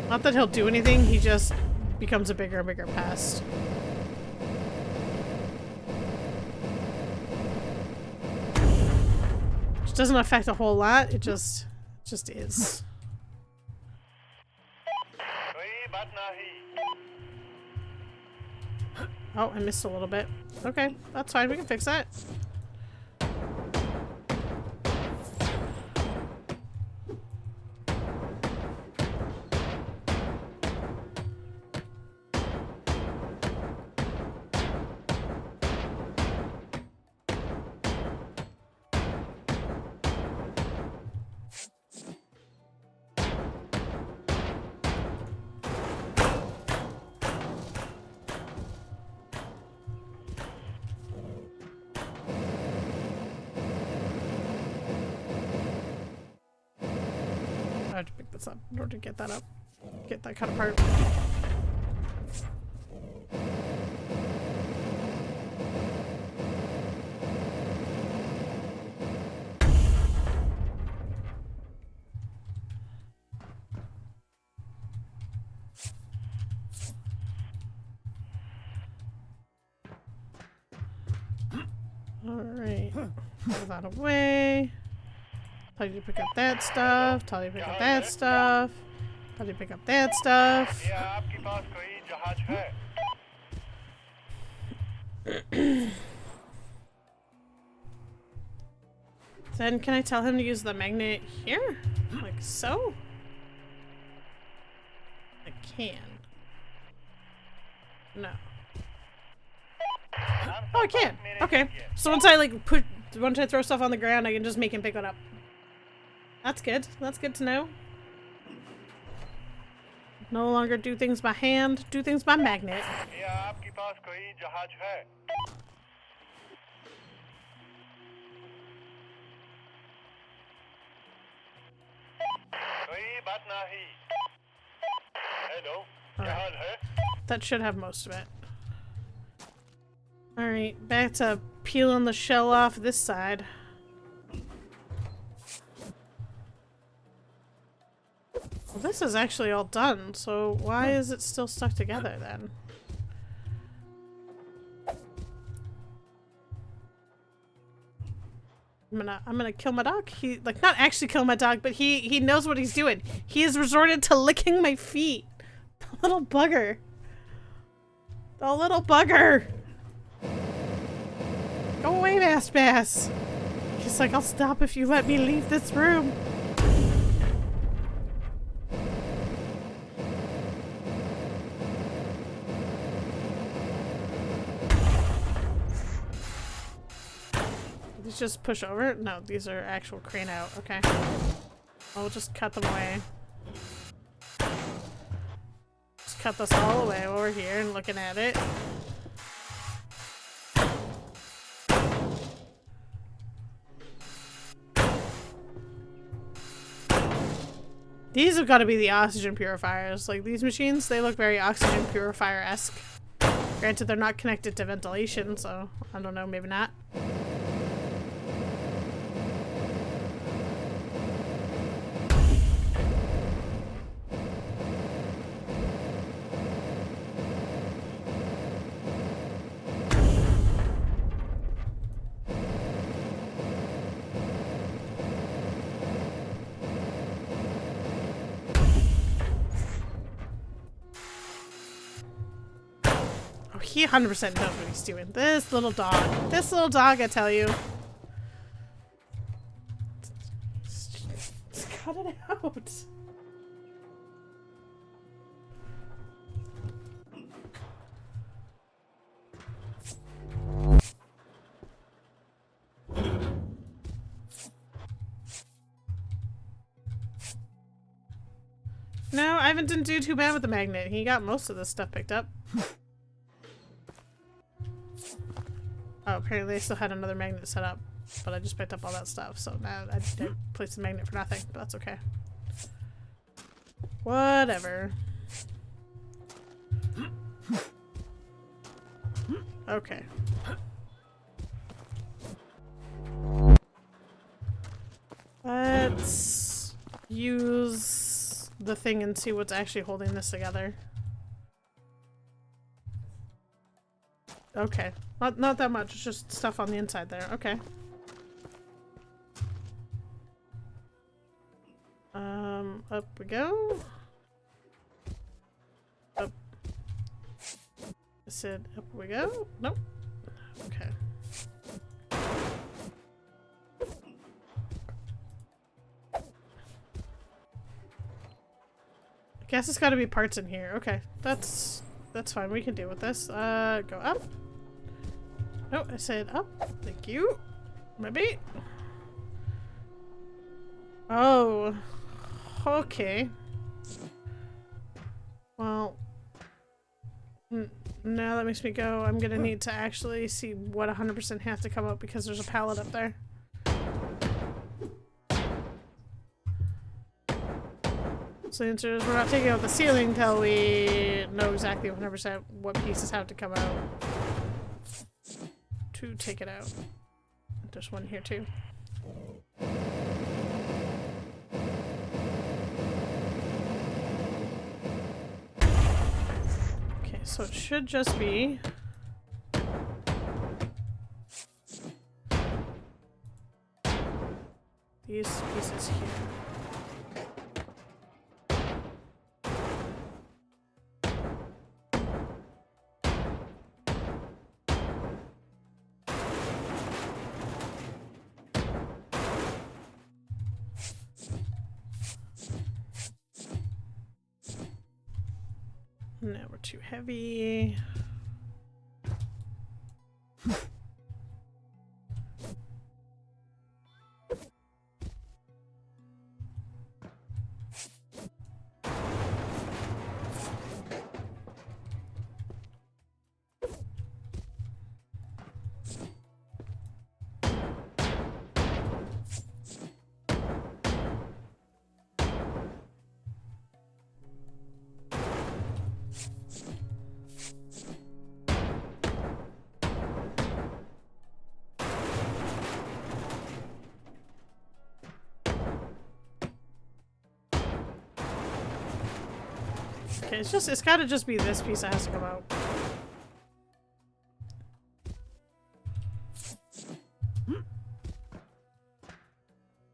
Not that he'll do anything, he just becomes a bigger and bigger pest. Which doesn't affect a whole lot, it just is. Oh, I missed a little bit. Okay, that's fine, we can fix that. I have to pick this up in order to get that up. Get that cut apart. Alright. Move that away. Tell you to pick up that stuff. Tell you to pick up that stuff. Tell you to pick up that stuff. Then can I tell him to use the magnet here? Like so? I can. No. Oh, I can. Okay. So once I like once I throw stuff on the ground, I can just make him pick it up. That's good. That's good to know. No longer do things by hand, do things by magnet. Right. That should have most of it. Alright, back to peeling the shell off this side. Well, this is actually all done, so why is it still stuck together then? I'm gonna kill my dog. He, like, not actually kill my dog, but he knows what he's doing. He has resorted to licking my feet. The little bugger. The little bugger. Go away, Bass. He's like, I'll stop if you let me leave this room. These just push over? No, these are actual crane out. Okay. I'll just cut them away. Just cut this all away while we're here and looking at it. These have got to be the oxygen purifiers. Like, these machines, they look very oxygen purifier-esque. Granted, they're not connected to ventilation, so I don't know, maybe not. he 100% knows what he's doing. This little dog. This little dog, I tell you. Just cut it out. No, Ivan didn't do too bad with the magnet. He got most of this stuff picked up. Oh, apparently they still had another magnet set up, but I just picked up all that stuff, so now I placed the magnet for nothing, but that's okay. Whatever. Okay. Let's use the thing and see what's actually holding this together. Okay. Not that much, it's just stuff on the inside there. Okay. Up we go. Up. I said up we go. Nope. Okay. I guess it's gotta be parts in here. Okay. That's fine. We can deal with this. Go up. No, I said up. Thank you. Maybe. Oh. Okay. Well. Now that makes me go. I'm gonna need to actually see what 100% has to come up because there's a pallet up there. So the answer is we're not taking out the ceiling until we know exactly 100% what pieces have to come out to take it out. There's one here too. Okay, so it should just be these pieces here. Now we're too heavy. Okay, it's gotta just be this piece that has to come out.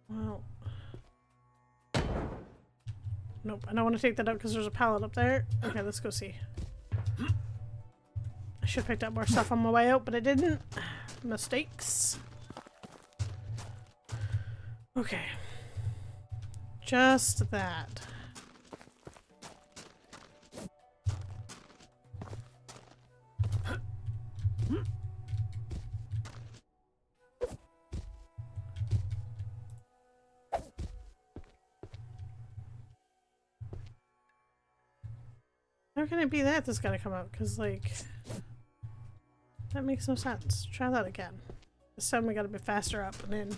Well. Nope, I don't want to take that out because there's a pallet up there. Okay, let's go see. I should have picked up more stuff on my way out, but I didn't. Mistakes. Okay. Just that. How can it be that that's gotta come out? Because, like, that makes no sense. Try that again. This time we gotta be faster up and in.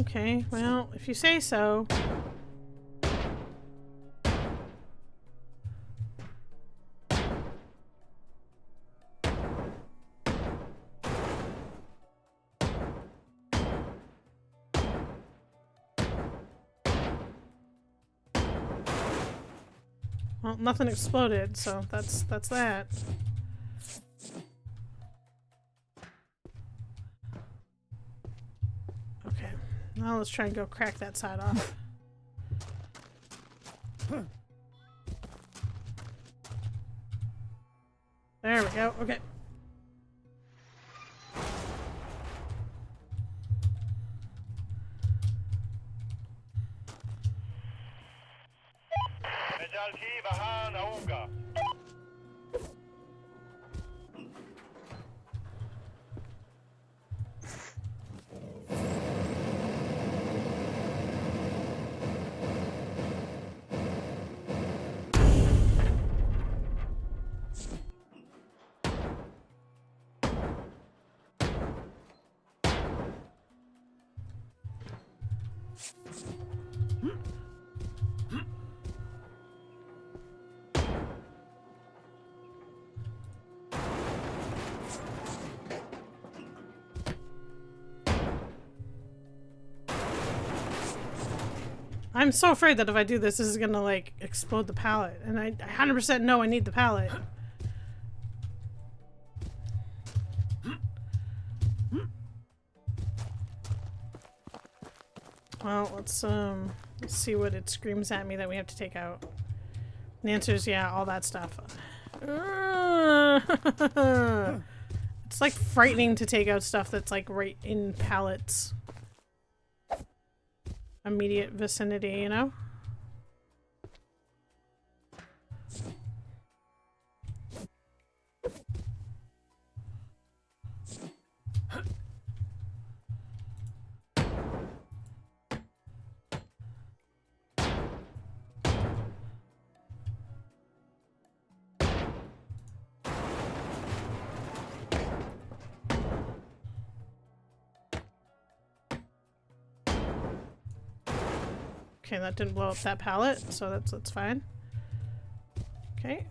Okay, well, if you say so. Well, nothing exploded, so that's that. Okay, now let's try and go crack that side off. There we go. Okay. مجالتي بها نوغا. I'm so afraid that if I do this, this is gonna like explode the pallet, and I 100% know I need the pallet. Well, let's see what it screams at me that we have to take out. And the answer is yeah, all that stuff. It's like frightening to take out stuff that's like right in pallets. Immediate vicinity, you know? Okay, that didn't blow up that pallet, so that's fine. Okay.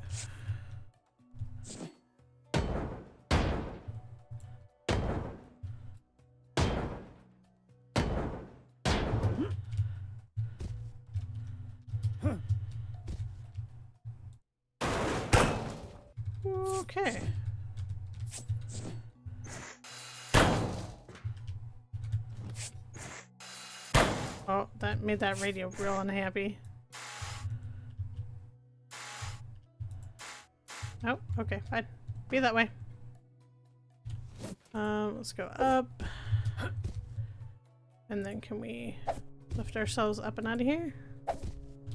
Okay. Oh, that made that radio real unhappy. Oh, okay, fine. Be that way. Let's go up. And then can we lift ourselves up and out of here?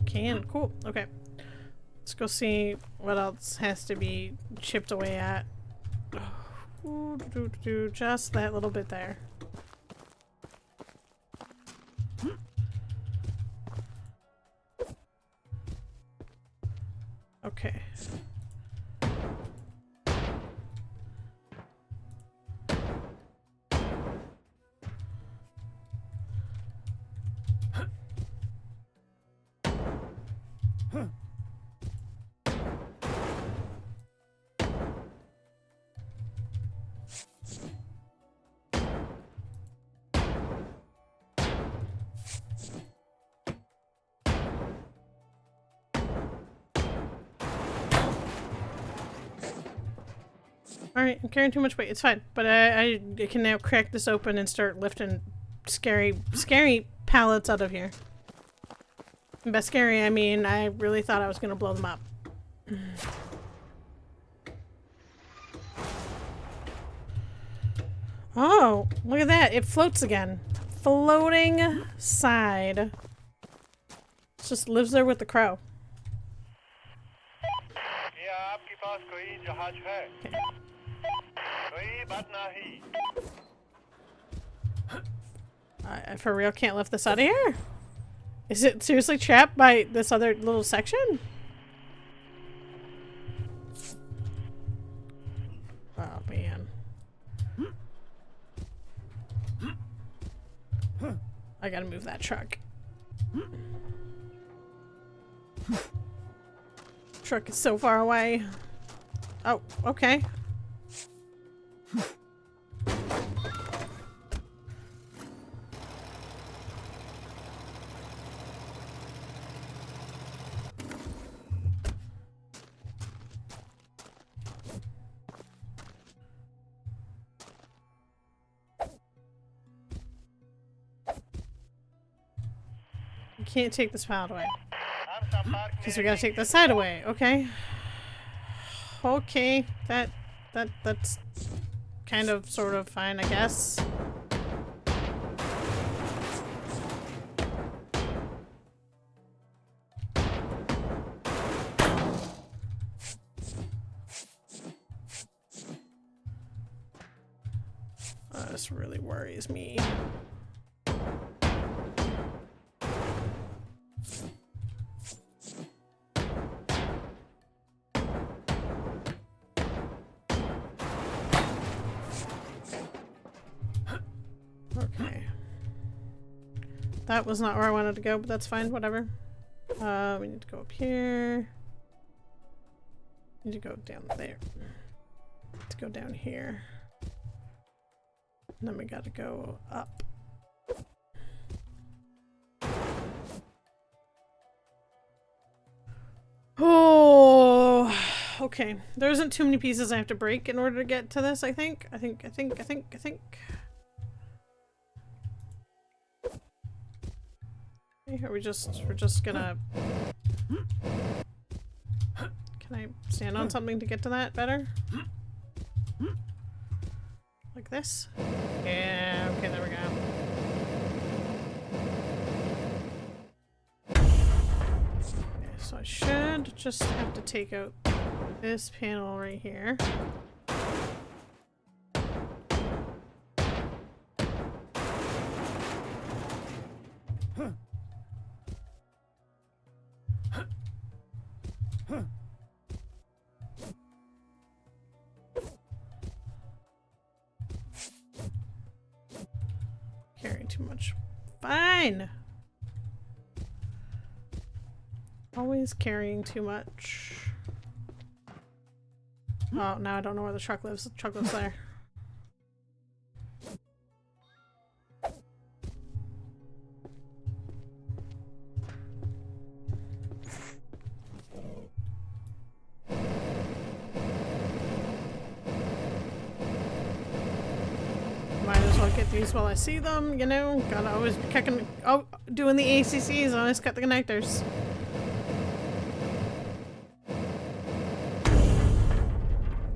Can, cool, okay. Let's go see what else has to be chipped away at. Just that little bit there. Okay. Alright, I'm carrying too much weight. It's fine. But I can now crack this open and start lifting scary pallets out of here. And by scary, I mean I really thought I was going to blow them up. Oh, look at that. It floats again. Floating side. It just lives there with the crow. क्या आपके पास कोई जहाज है? कोई बात नहीं. I for real can't lift this out of here? Is it seriously trapped by this other little section? Oh man. I gotta move that truck. Truck is so far away. Oh, okay. can't take this pallet away. हम संपर्क Because में we gotta take this side away. Okay. Okay. That's kind of sort of fine, I guess. This really worries me. Okay. That was not where I wanted to go, but that's fine, whatever. We need to go up here. Need to go down there. Let's go down here. And then we gotta go up. Oh, okay. There isn't too many pieces I have to break in order to get to this, I think. I think. Okay, we're just gonna... Can I stand on something to get to that better? Like this? Yeah, okay, there we go. Okay, so I should just have to take out this panel right here. Carrying too much. Fine! Always carrying too much. Oh, now I don't know where the truck lives. The truck lives there. Might as well get these while I see them, you know? Gotta always be kicking. Oh, doing the ACCs, always cut the connectors.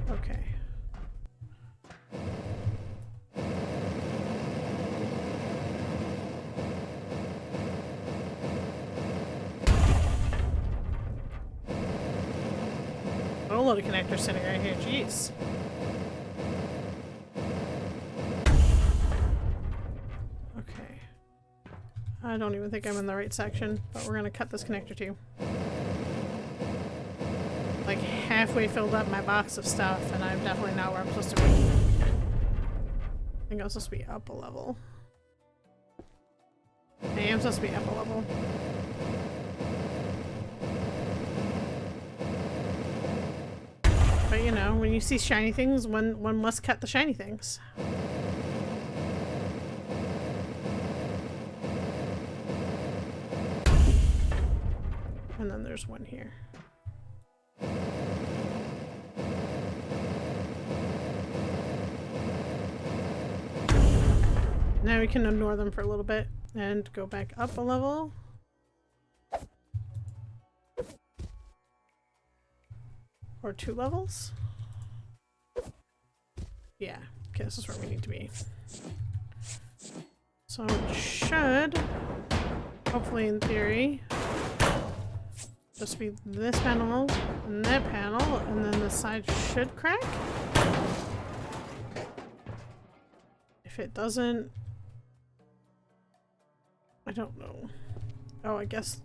Okay. Oh, a lot of connectors sitting right here, jeez. I don't even think I'm in the right section, but we're gonna cut this connector too. Like halfway filled up my box of stuff, and I'm definitely not where I'm supposed to be. I think I'm supposed to be up a level. I am supposed to be up a level. But you know, when you see shiny things, one must cut the shiny things. And then there's one here. Now we can ignore them for a little bit and go back up a level. Or 2 levels? Yeah, okay, this is where we need to be. So it should, hopefully in theory, just be this panel and that panel, and then the side should crack. If it doesn't, I don't know. Oh, I guess.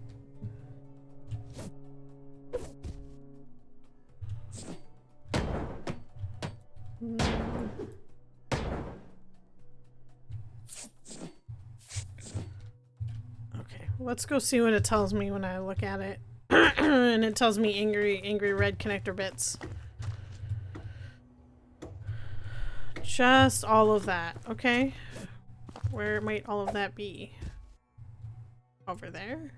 Okay, let's go see what it tells me when I look at it. And it tells me angry red connector bits. Just all of that, okay? Where might all of that be? Over there?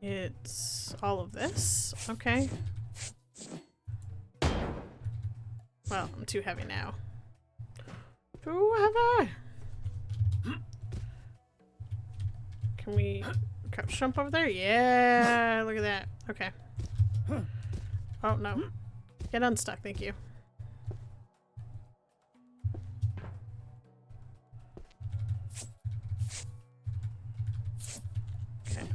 It's all of this, okay. Well, I'm too heavy now. Too heavy! Can we crouch jump over there? Yeah, look at that. Okay. Oh, no. Get unstuck, thank you. Okay.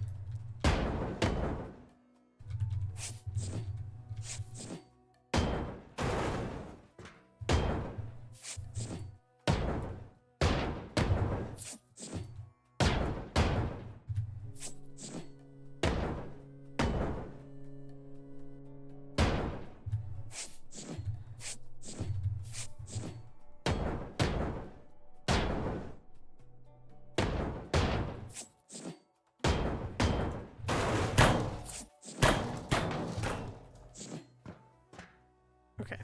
Okay,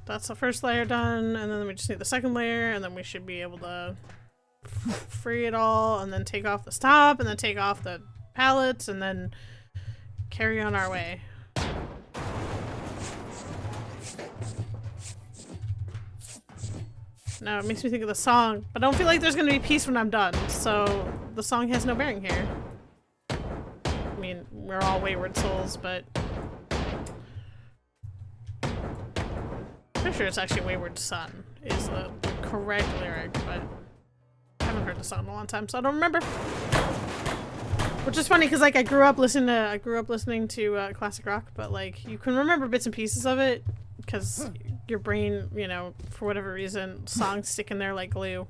that's the first layer done, and then we just need the second layer, and then we should be able to free it all, and then take off the stop, and then take off the pallets, and then carry on our way. Now it makes me think of the song, but I don't feel like there's gonna be peace when I'm done, so the song has no bearing here. I mean, we're all wayward souls, but pretty sure it's actually Wayward Son is the correct lyric, but I haven't heard the song in a long time, so I don't remember. Which is funny because like I grew up listening to classic rock, but like you can remember bits and pieces of it because your brain, you know, for whatever reason, songs stick in there like glue.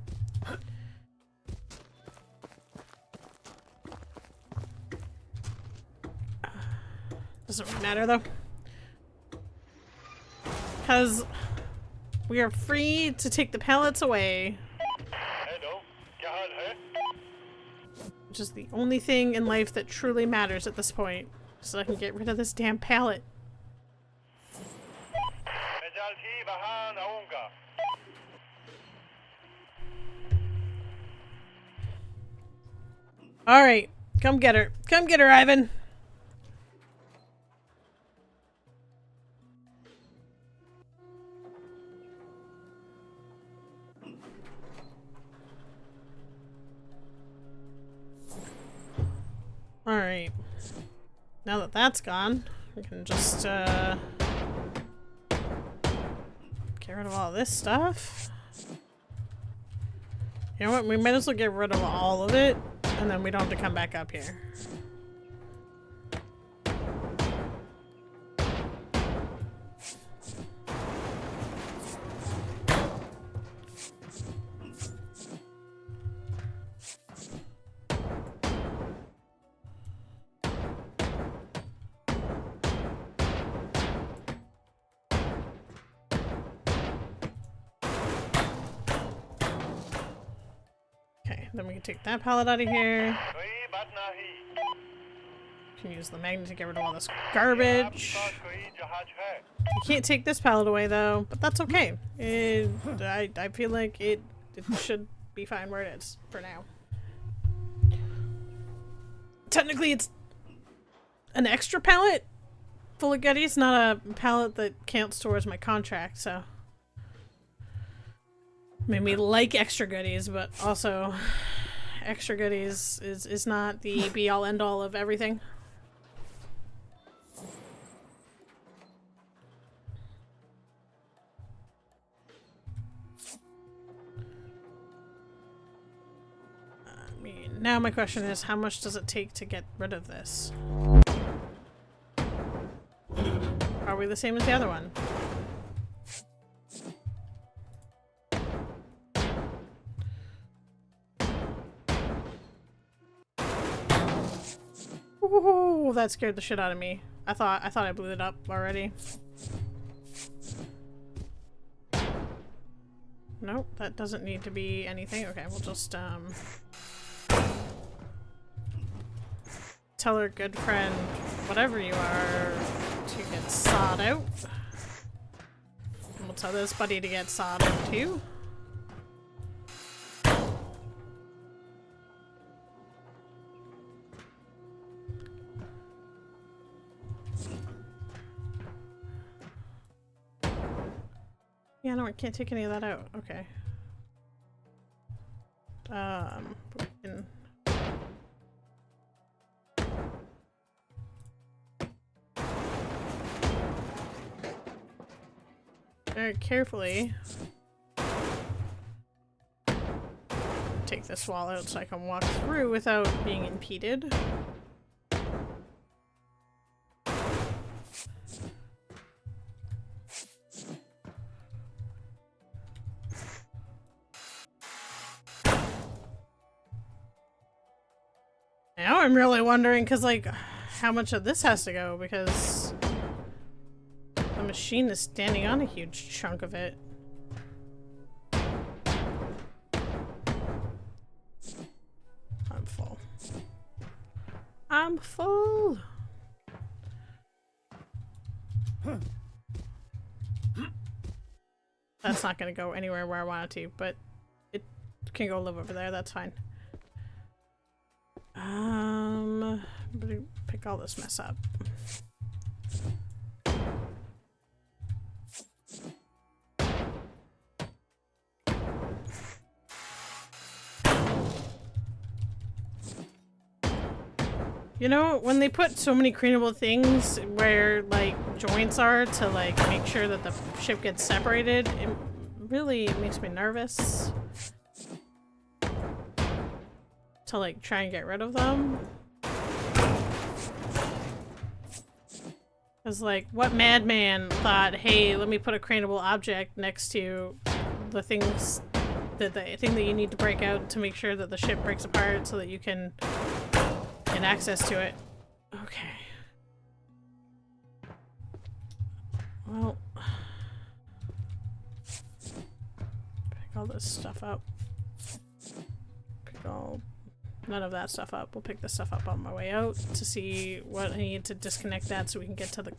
Doesn't really matter though. Because we are free to take the pallets away. Hello, क्या हाल है? Which is the only thing in life that truly matters at this point. So I can get rid of this damn pallet. मैं जल्द ही वहाँ आऊँगा. Alright, come get her. Come get her, Ivan. Alright. Now that that's gone, we can just, get rid of all this stuff. You know what? We might as well get rid of all of it, and then we don't have to come back up here. Then we can take that pallet out of here. कोई बात नहीं. Can use the magnet to get rid of all this garbage. आपके पास कोई जहाज है? You can't take this pallet away though, but that's okay. I feel like it should be fine where it is for now. Technically, it's an extra pallet full of goodies, not a pallet that counts towards my contract. So, I mean, we like extra goodies, but also extra goodies is not the be-all end-all of everything. I mean, now my question is, how much does it take to get rid of this? Are we the same as the other one? Ooh, that scared the shit out of me. I thought I blew it up already. Nope, that doesn't need to be anything. Okay, we'll just tell our good friend, whatever you are, to get sawed out. And we'll tell this buddy to get sawed out too. Yeah, no, I can't take any of that out. Okay. We can very carefully take this wall out so I can walk through without being impeded. Now I'm really wondering, because, like, how much of this has to go, because the machine is standing on a huge chunk of it. I'm full. I'm full! That's not gonna go anywhere where I want it to, but it can go live over there, that's fine. Pick all this mess up. You know, when they put so many cleanable things where, like, joints are to, like, make sure that the ship gets separated, it really makes me nervous to, like, try and get rid of them. Because, like, what madman thought, hey, let me put a craneable object next to the things, the thing that you need to break out to make sure that the ship breaks apart so that you can get access to it. Okay. Well, pick all this stuff up. Pick all... none of that stuff up. We'll pick this stuff up on my way out to see what I need to disconnect that so we can get to the...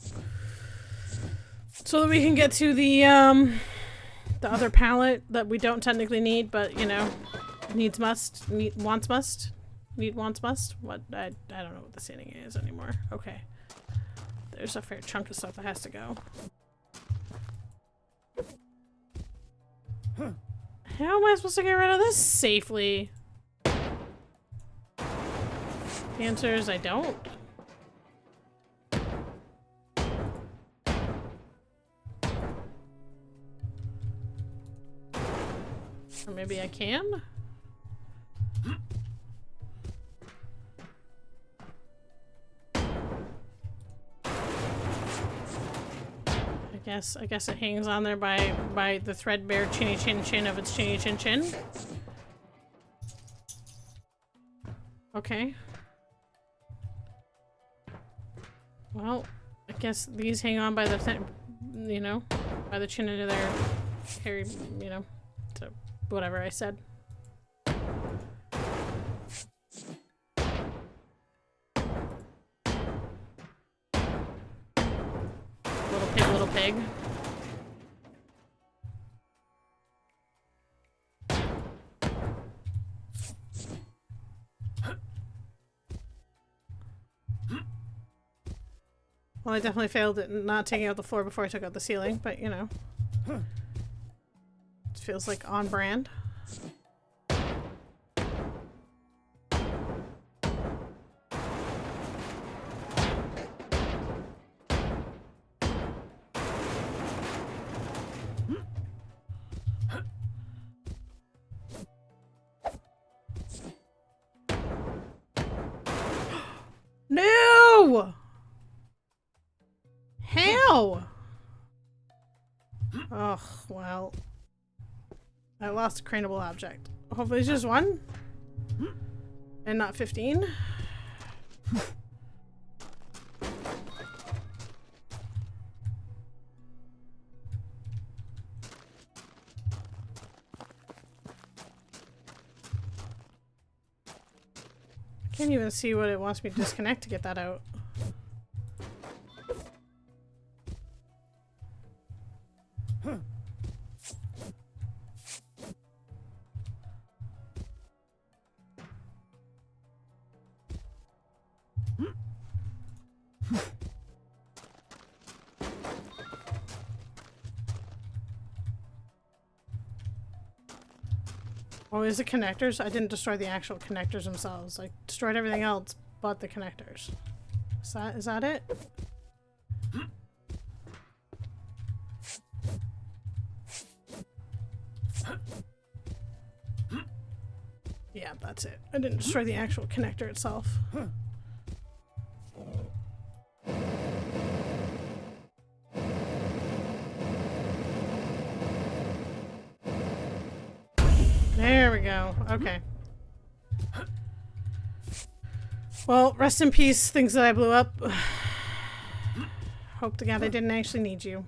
so that we can get to the other pallet that we don't technically need, but, you know, needs must, wants must. Need wants must? What? I don't know what the saying is anymore. Okay. There's a fair chunk of stuff that has to go. How am I supposed to get rid of this safely? The answer is I don't. Or maybe I can? I guess it hangs on there by the threadbare chinny chin chin of its chinny chin chin. Okay. Well, I guess these hang on by the you know, by the chin into their hairy, you know, so whatever I said. Little pig. Well, I definitely failed at not taking out the floor before I took out the ceiling, but you know. It feels like on brand. No! How? Oh, well. I lost a craneable object. Hopefully it's just one. And not 15. I can't even see what it wants me to disconnect to get that out. Oh, is it connectors? I didn't destroy the actual connectors themselves. I destroyed everything else but the connectors. Is that it? that's it. I didn't destroy the actual connector itself. There we go. Okay. Well, rest in peace, things that I blew up. Hope to God I didn't actually need you.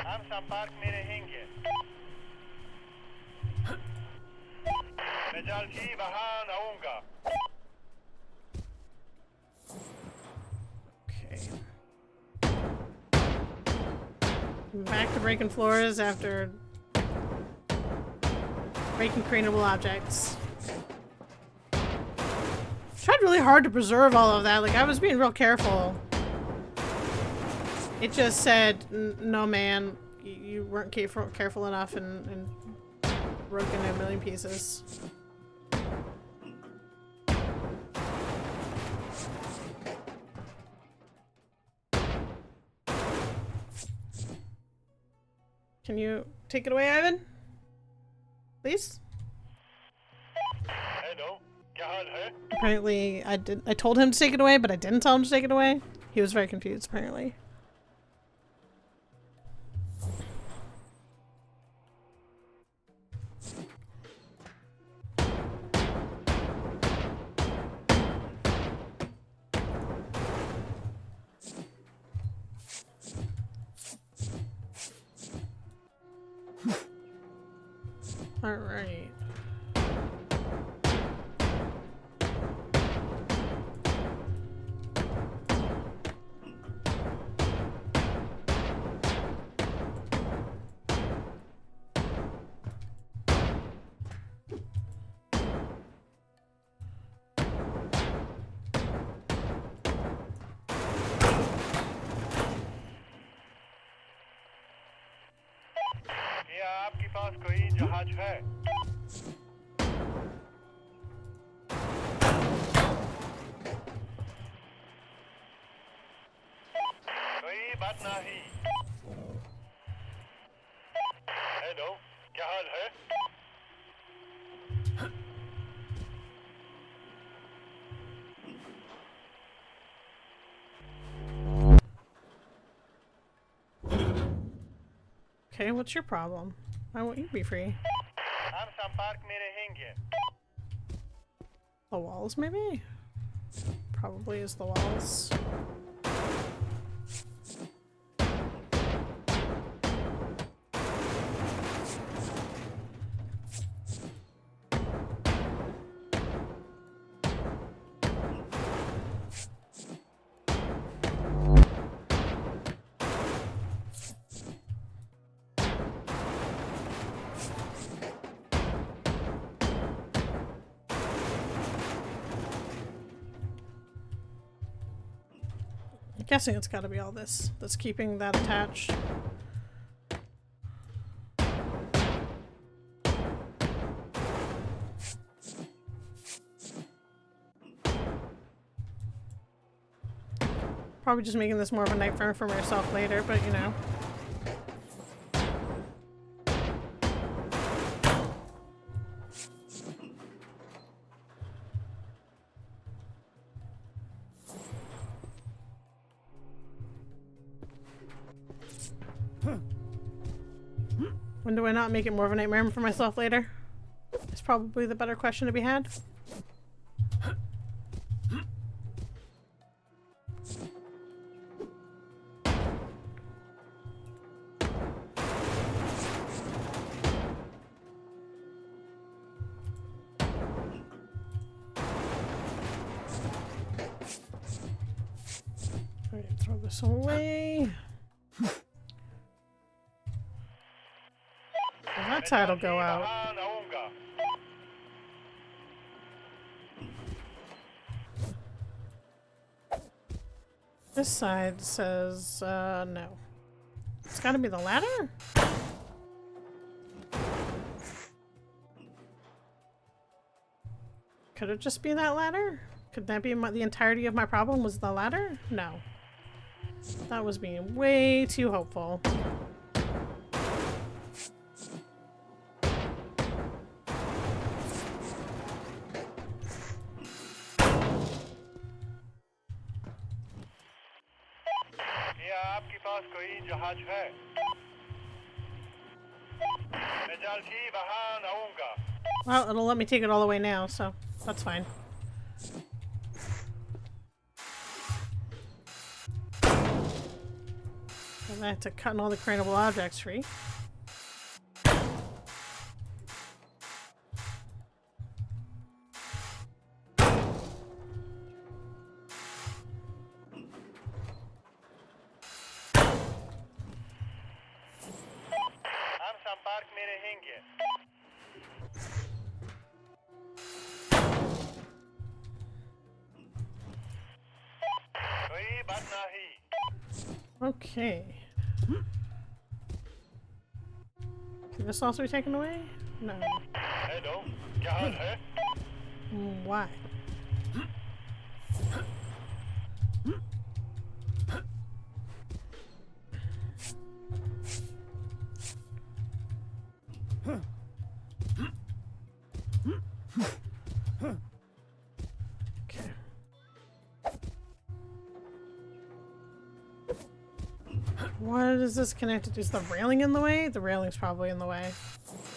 हम संपर्क में रहेंगे। मैं जल्द ही वहां आऊंगा। Okay. Back to breaking floors after breaking craneable objects. Tried really hard to preserve all of that. Like, I was being real careful. It just said, no man, you weren't careful enough and broke into a million pieces. Can you take it away, Ivan? Please? Hello, क्या हाल है? Apparently, I told him to take it away, but I didn't tell him to take it away. He was very confused, apparently. All right. क्या आपके पास कोई जहाज है? कोई बात नहीं। हेलो, क्या हाल है? Okay, what's your problem? Why won't you be free? हम संपर्क में रहेंगे। The walls, maybe? Probably is the walls. I'm guessing it's got to be all this that's keeping that attached. Probably just making this more of a nightmare for myself later, but you know. When do I not make it more of a nightmare for myself later? It's probably the better question to be had. Alright, throw this away. That side'll go out. वहां आऊंगा। This side says, no. It's gotta be the ladder? Could it just be that ladder? Could that be the entirety of my problem was the ladder? No. That was being way too hopeful. क्या आपके पास कोई जहाज है? मैं जल्दी वहां आऊंगा. Well, it'll let me take it all the way now, so that's fine. And I have to cut all the craneable objects free. हम संपर्क में रहेंगे. कोई बात नहीं. Okay. Can this also be taken away? No. Hello, क्या हाल है? Why? Okay. What is this connected to? Is the railing in the way? The railing's probably in the way.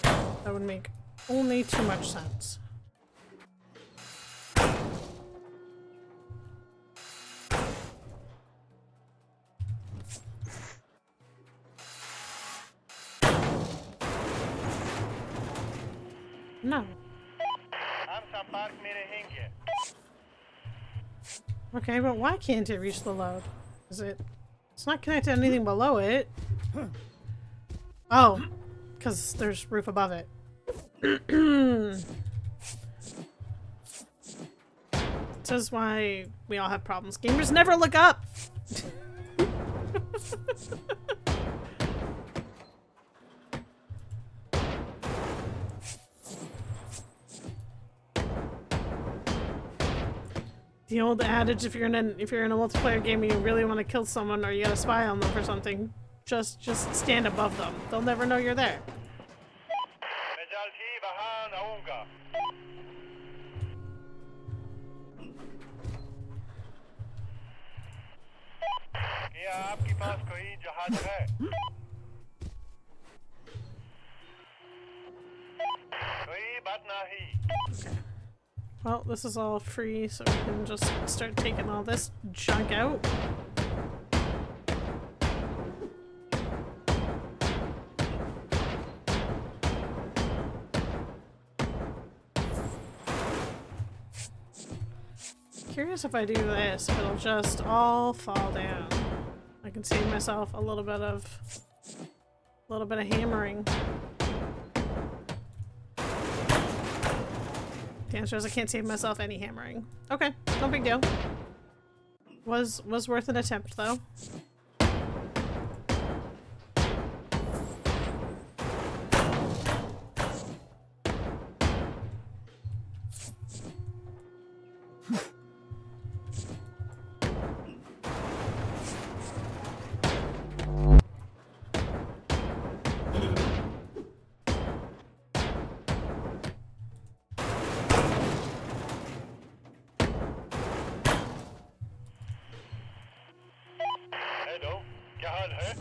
That would make only too much sense. No. हम संपर्क में रहेंगे. Okay, but why can't it reach the load? Is it... It's not connected to anything below it. Oh, because there's roof above it. This is why we all have problems. Gamers never look up! The old adage, if you're in a multiplayer game and you really want to kill someone or you gotta spy on them for something, just stand above them. They'll never know you're there. मैं जल्दी वहां आऊंगा. क्या आपके पास कोई जहाज है? कोई बात नहीं. Well, this is all free, so we can just start taking all this junk out. Curious if I do this, if it'll just all fall down. I can save myself a little bit of hammering. The answer is I can't save myself any hammering. Okay, no big deal. Was worth an attempt though. Hello, क्या हाल है?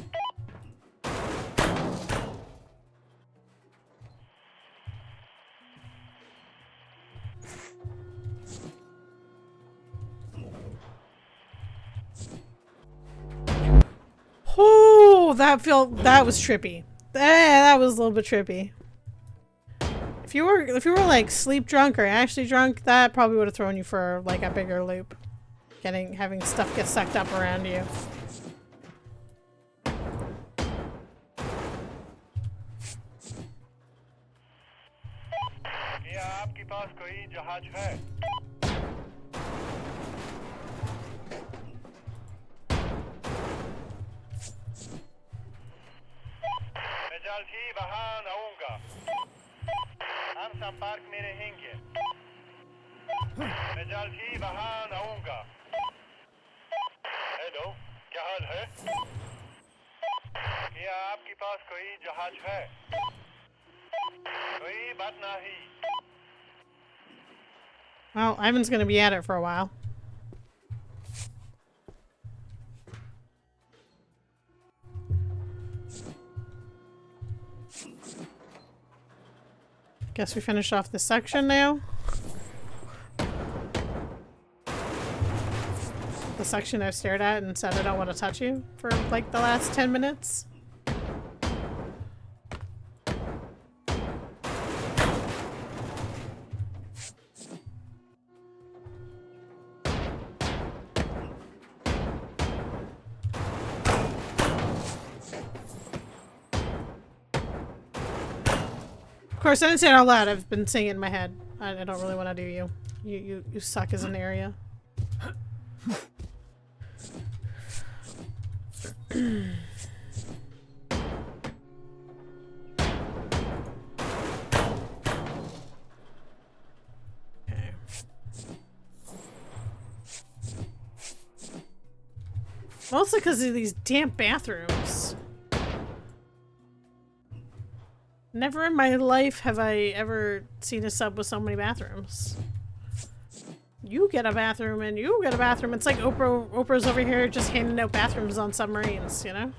Oh, that was trippy. That was a little bit trippy. If you were like sleep drunk or actually drunk, that probably would have thrown you for like a bigger loop. Having stuff get sucked up around you. क्या आपके पास कोई जहाज है? मैं जल्दी वहां आऊंगा. हम संपर्क में रहेंगे. मैं जल्द ही वहां आऊंगा। हेलो, क्या हाल है? क्या आपके पास कोई जहाज है? कोई बात नहीं। Well, Ivan's gonna be at it for a while. Guess we finished off this section now. The section I've stared at and said I don't want to touch you for like the last 10 minutes. Of course, I didn't say it out loud. I've been saying it in my head. I don't really want to do you. You suck as an area. Okay. Mostly because of these damp bathrooms. Never in my life have I ever seen a sub with so many bathrooms. You get a bathroom and you get a bathroom. It's like Oprah's over here just handing out bathrooms on submarines, you know?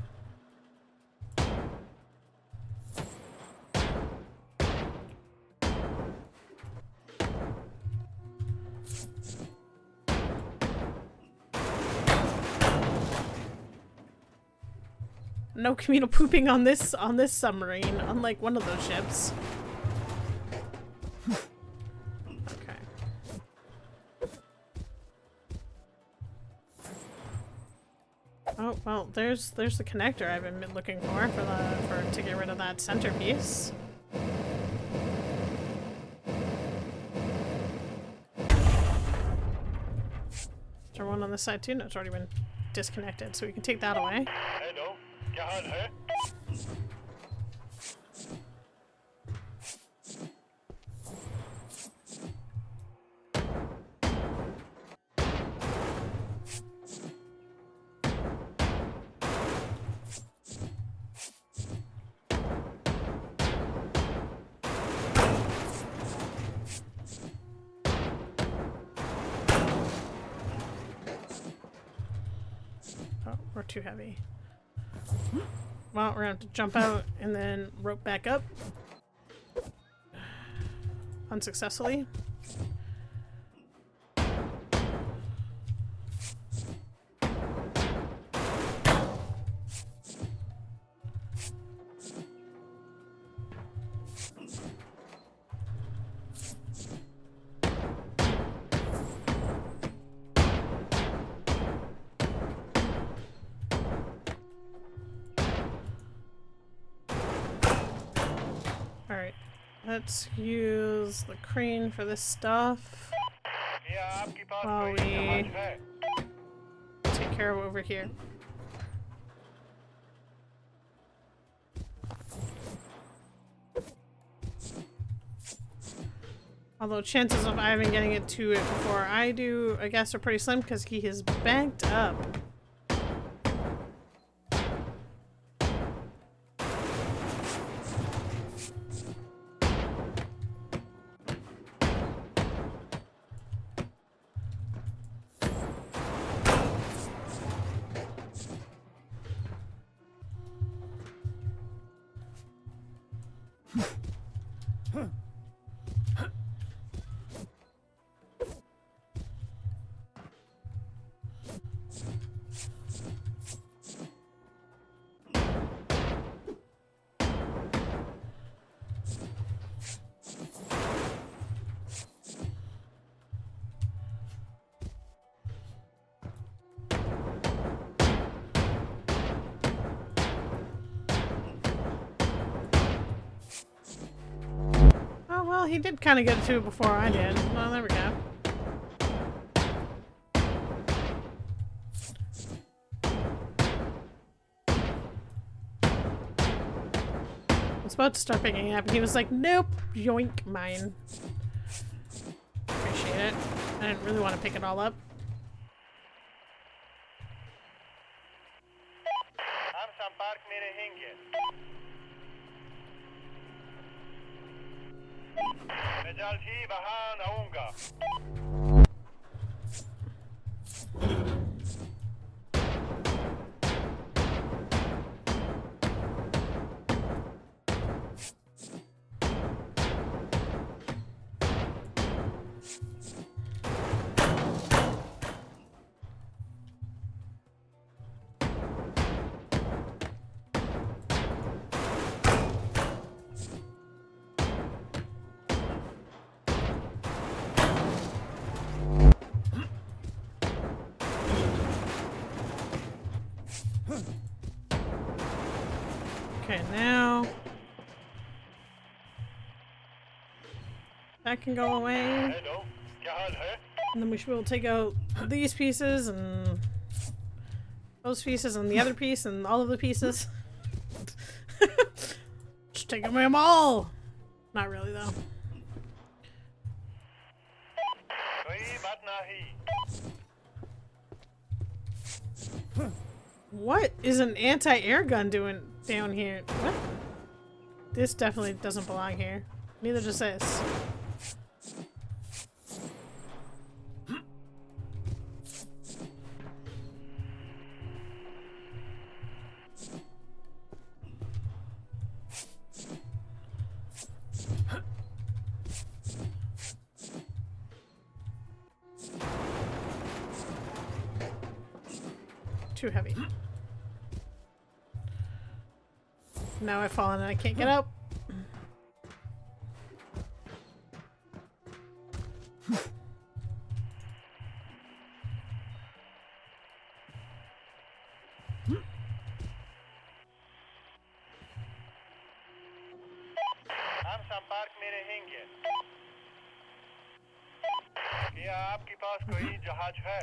No communal pooping on this submarine, unlike one of those ships. Okay. Oh well, there's the connector I've been looking for to get rid of that centerpiece. Is there one on this side too? No, it's already been disconnected, so we can take that away. Hello, क्या हाल है? Oh, we're too heavy. Well, we're gonna have to jump out and then rope back up. Unsuccessfully. Alright, let's use the crane for this stuff क्या आपके पास while कोई we जहाज है? take care of over here. Although chances of Ivan getting it to it before I do, I guess, are pretty slim because he is banked up. Oh, well, he did kind of get to it before I did. Well, there we go. I was about to start picking it up, and he was like, nope, yoink, mine. Appreciate it. I didn't really want to pick it all up. हम संपर्क में रहेंगे। मैं जल्द ही वहां आऊंगा। Okay, now that can go away. Hello, क्या हाल है? And then we should be able to take out these pieces and those pieces and the other piece and all of the pieces. Just take them all. Not really though. कोई बात नहीं। What is an anti-air gun doing down here? What? This definitely doesn't belong here. Neither does this. Too heavy. Now I've fallen and I can't get up. हम संपर्क में रहेंगे। क्या आपके पास कोई जहाज है?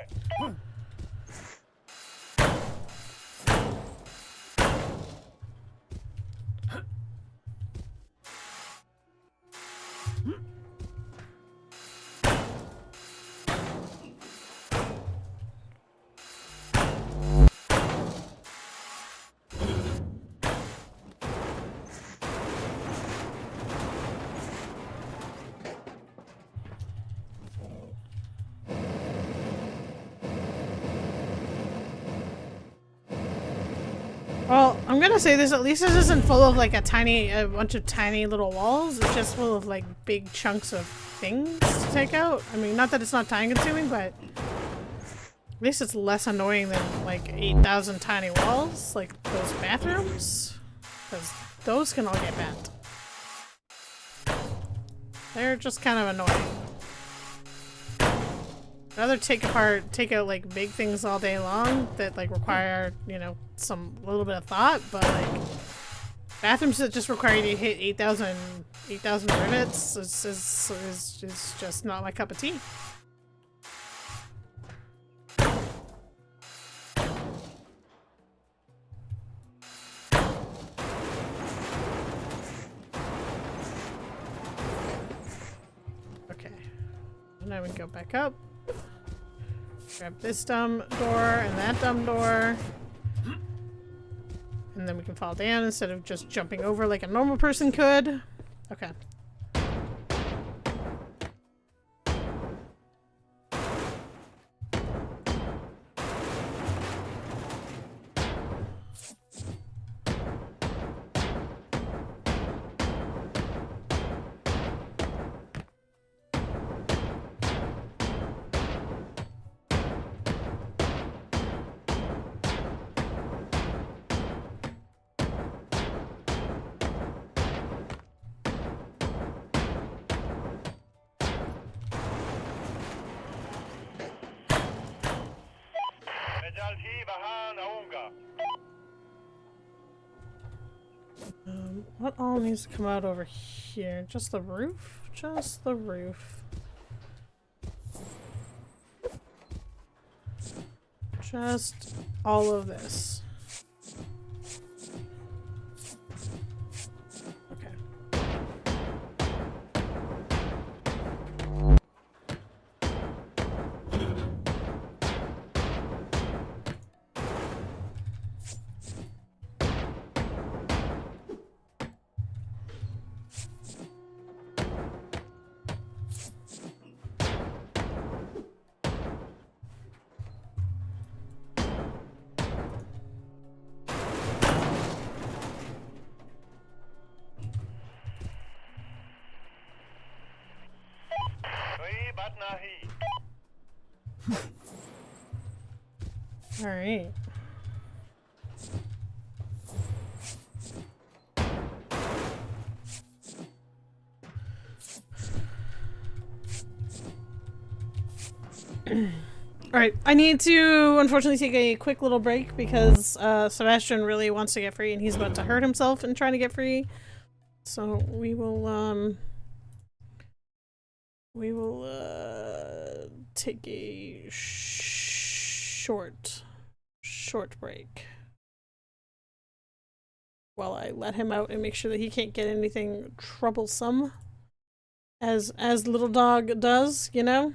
Well, I'm gonna say this, at least this isn't full of like a bunch of tiny little walls. It's just full of like big chunks of things to take out. I mean, not that it's not time consuming, but at least it's less annoying than like 8,000 tiny walls, like those bathrooms. Because those can all get bent. They're just kind of annoying. I'd rather take out like big things all day long that like require, you know, a little bit of thought, but like bathrooms that just require you to hit 8,000 rivets is just not my cup of tea. Okay, now we can go back up. Grab this dumb door and that dumb door. And then we can fall down instead of just jumping over like a normal person could. Okay. जल्द ही वहां आऊंगा। What all needs to come out over here? Just the roof? Just the roof. Just all of this. Okay. बात नहीं. All right. Alright, I need to unfortunately take a quick little break because Sebastian really wants to get free and he's about to hurt himself in trying to get free. So we will take a short break while I let him out and make sure that he can't get anything troublesome, as little dog does, you know?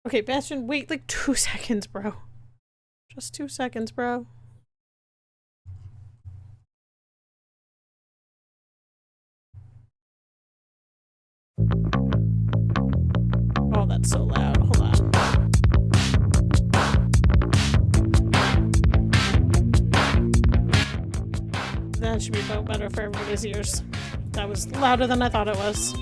Okay, Bastion, wait like 2 seconds, bro. Just 2 seconds, bro. Oh, that's so loud. Hold on. That should be about better for everybody's ears. That was louder than I thought it was.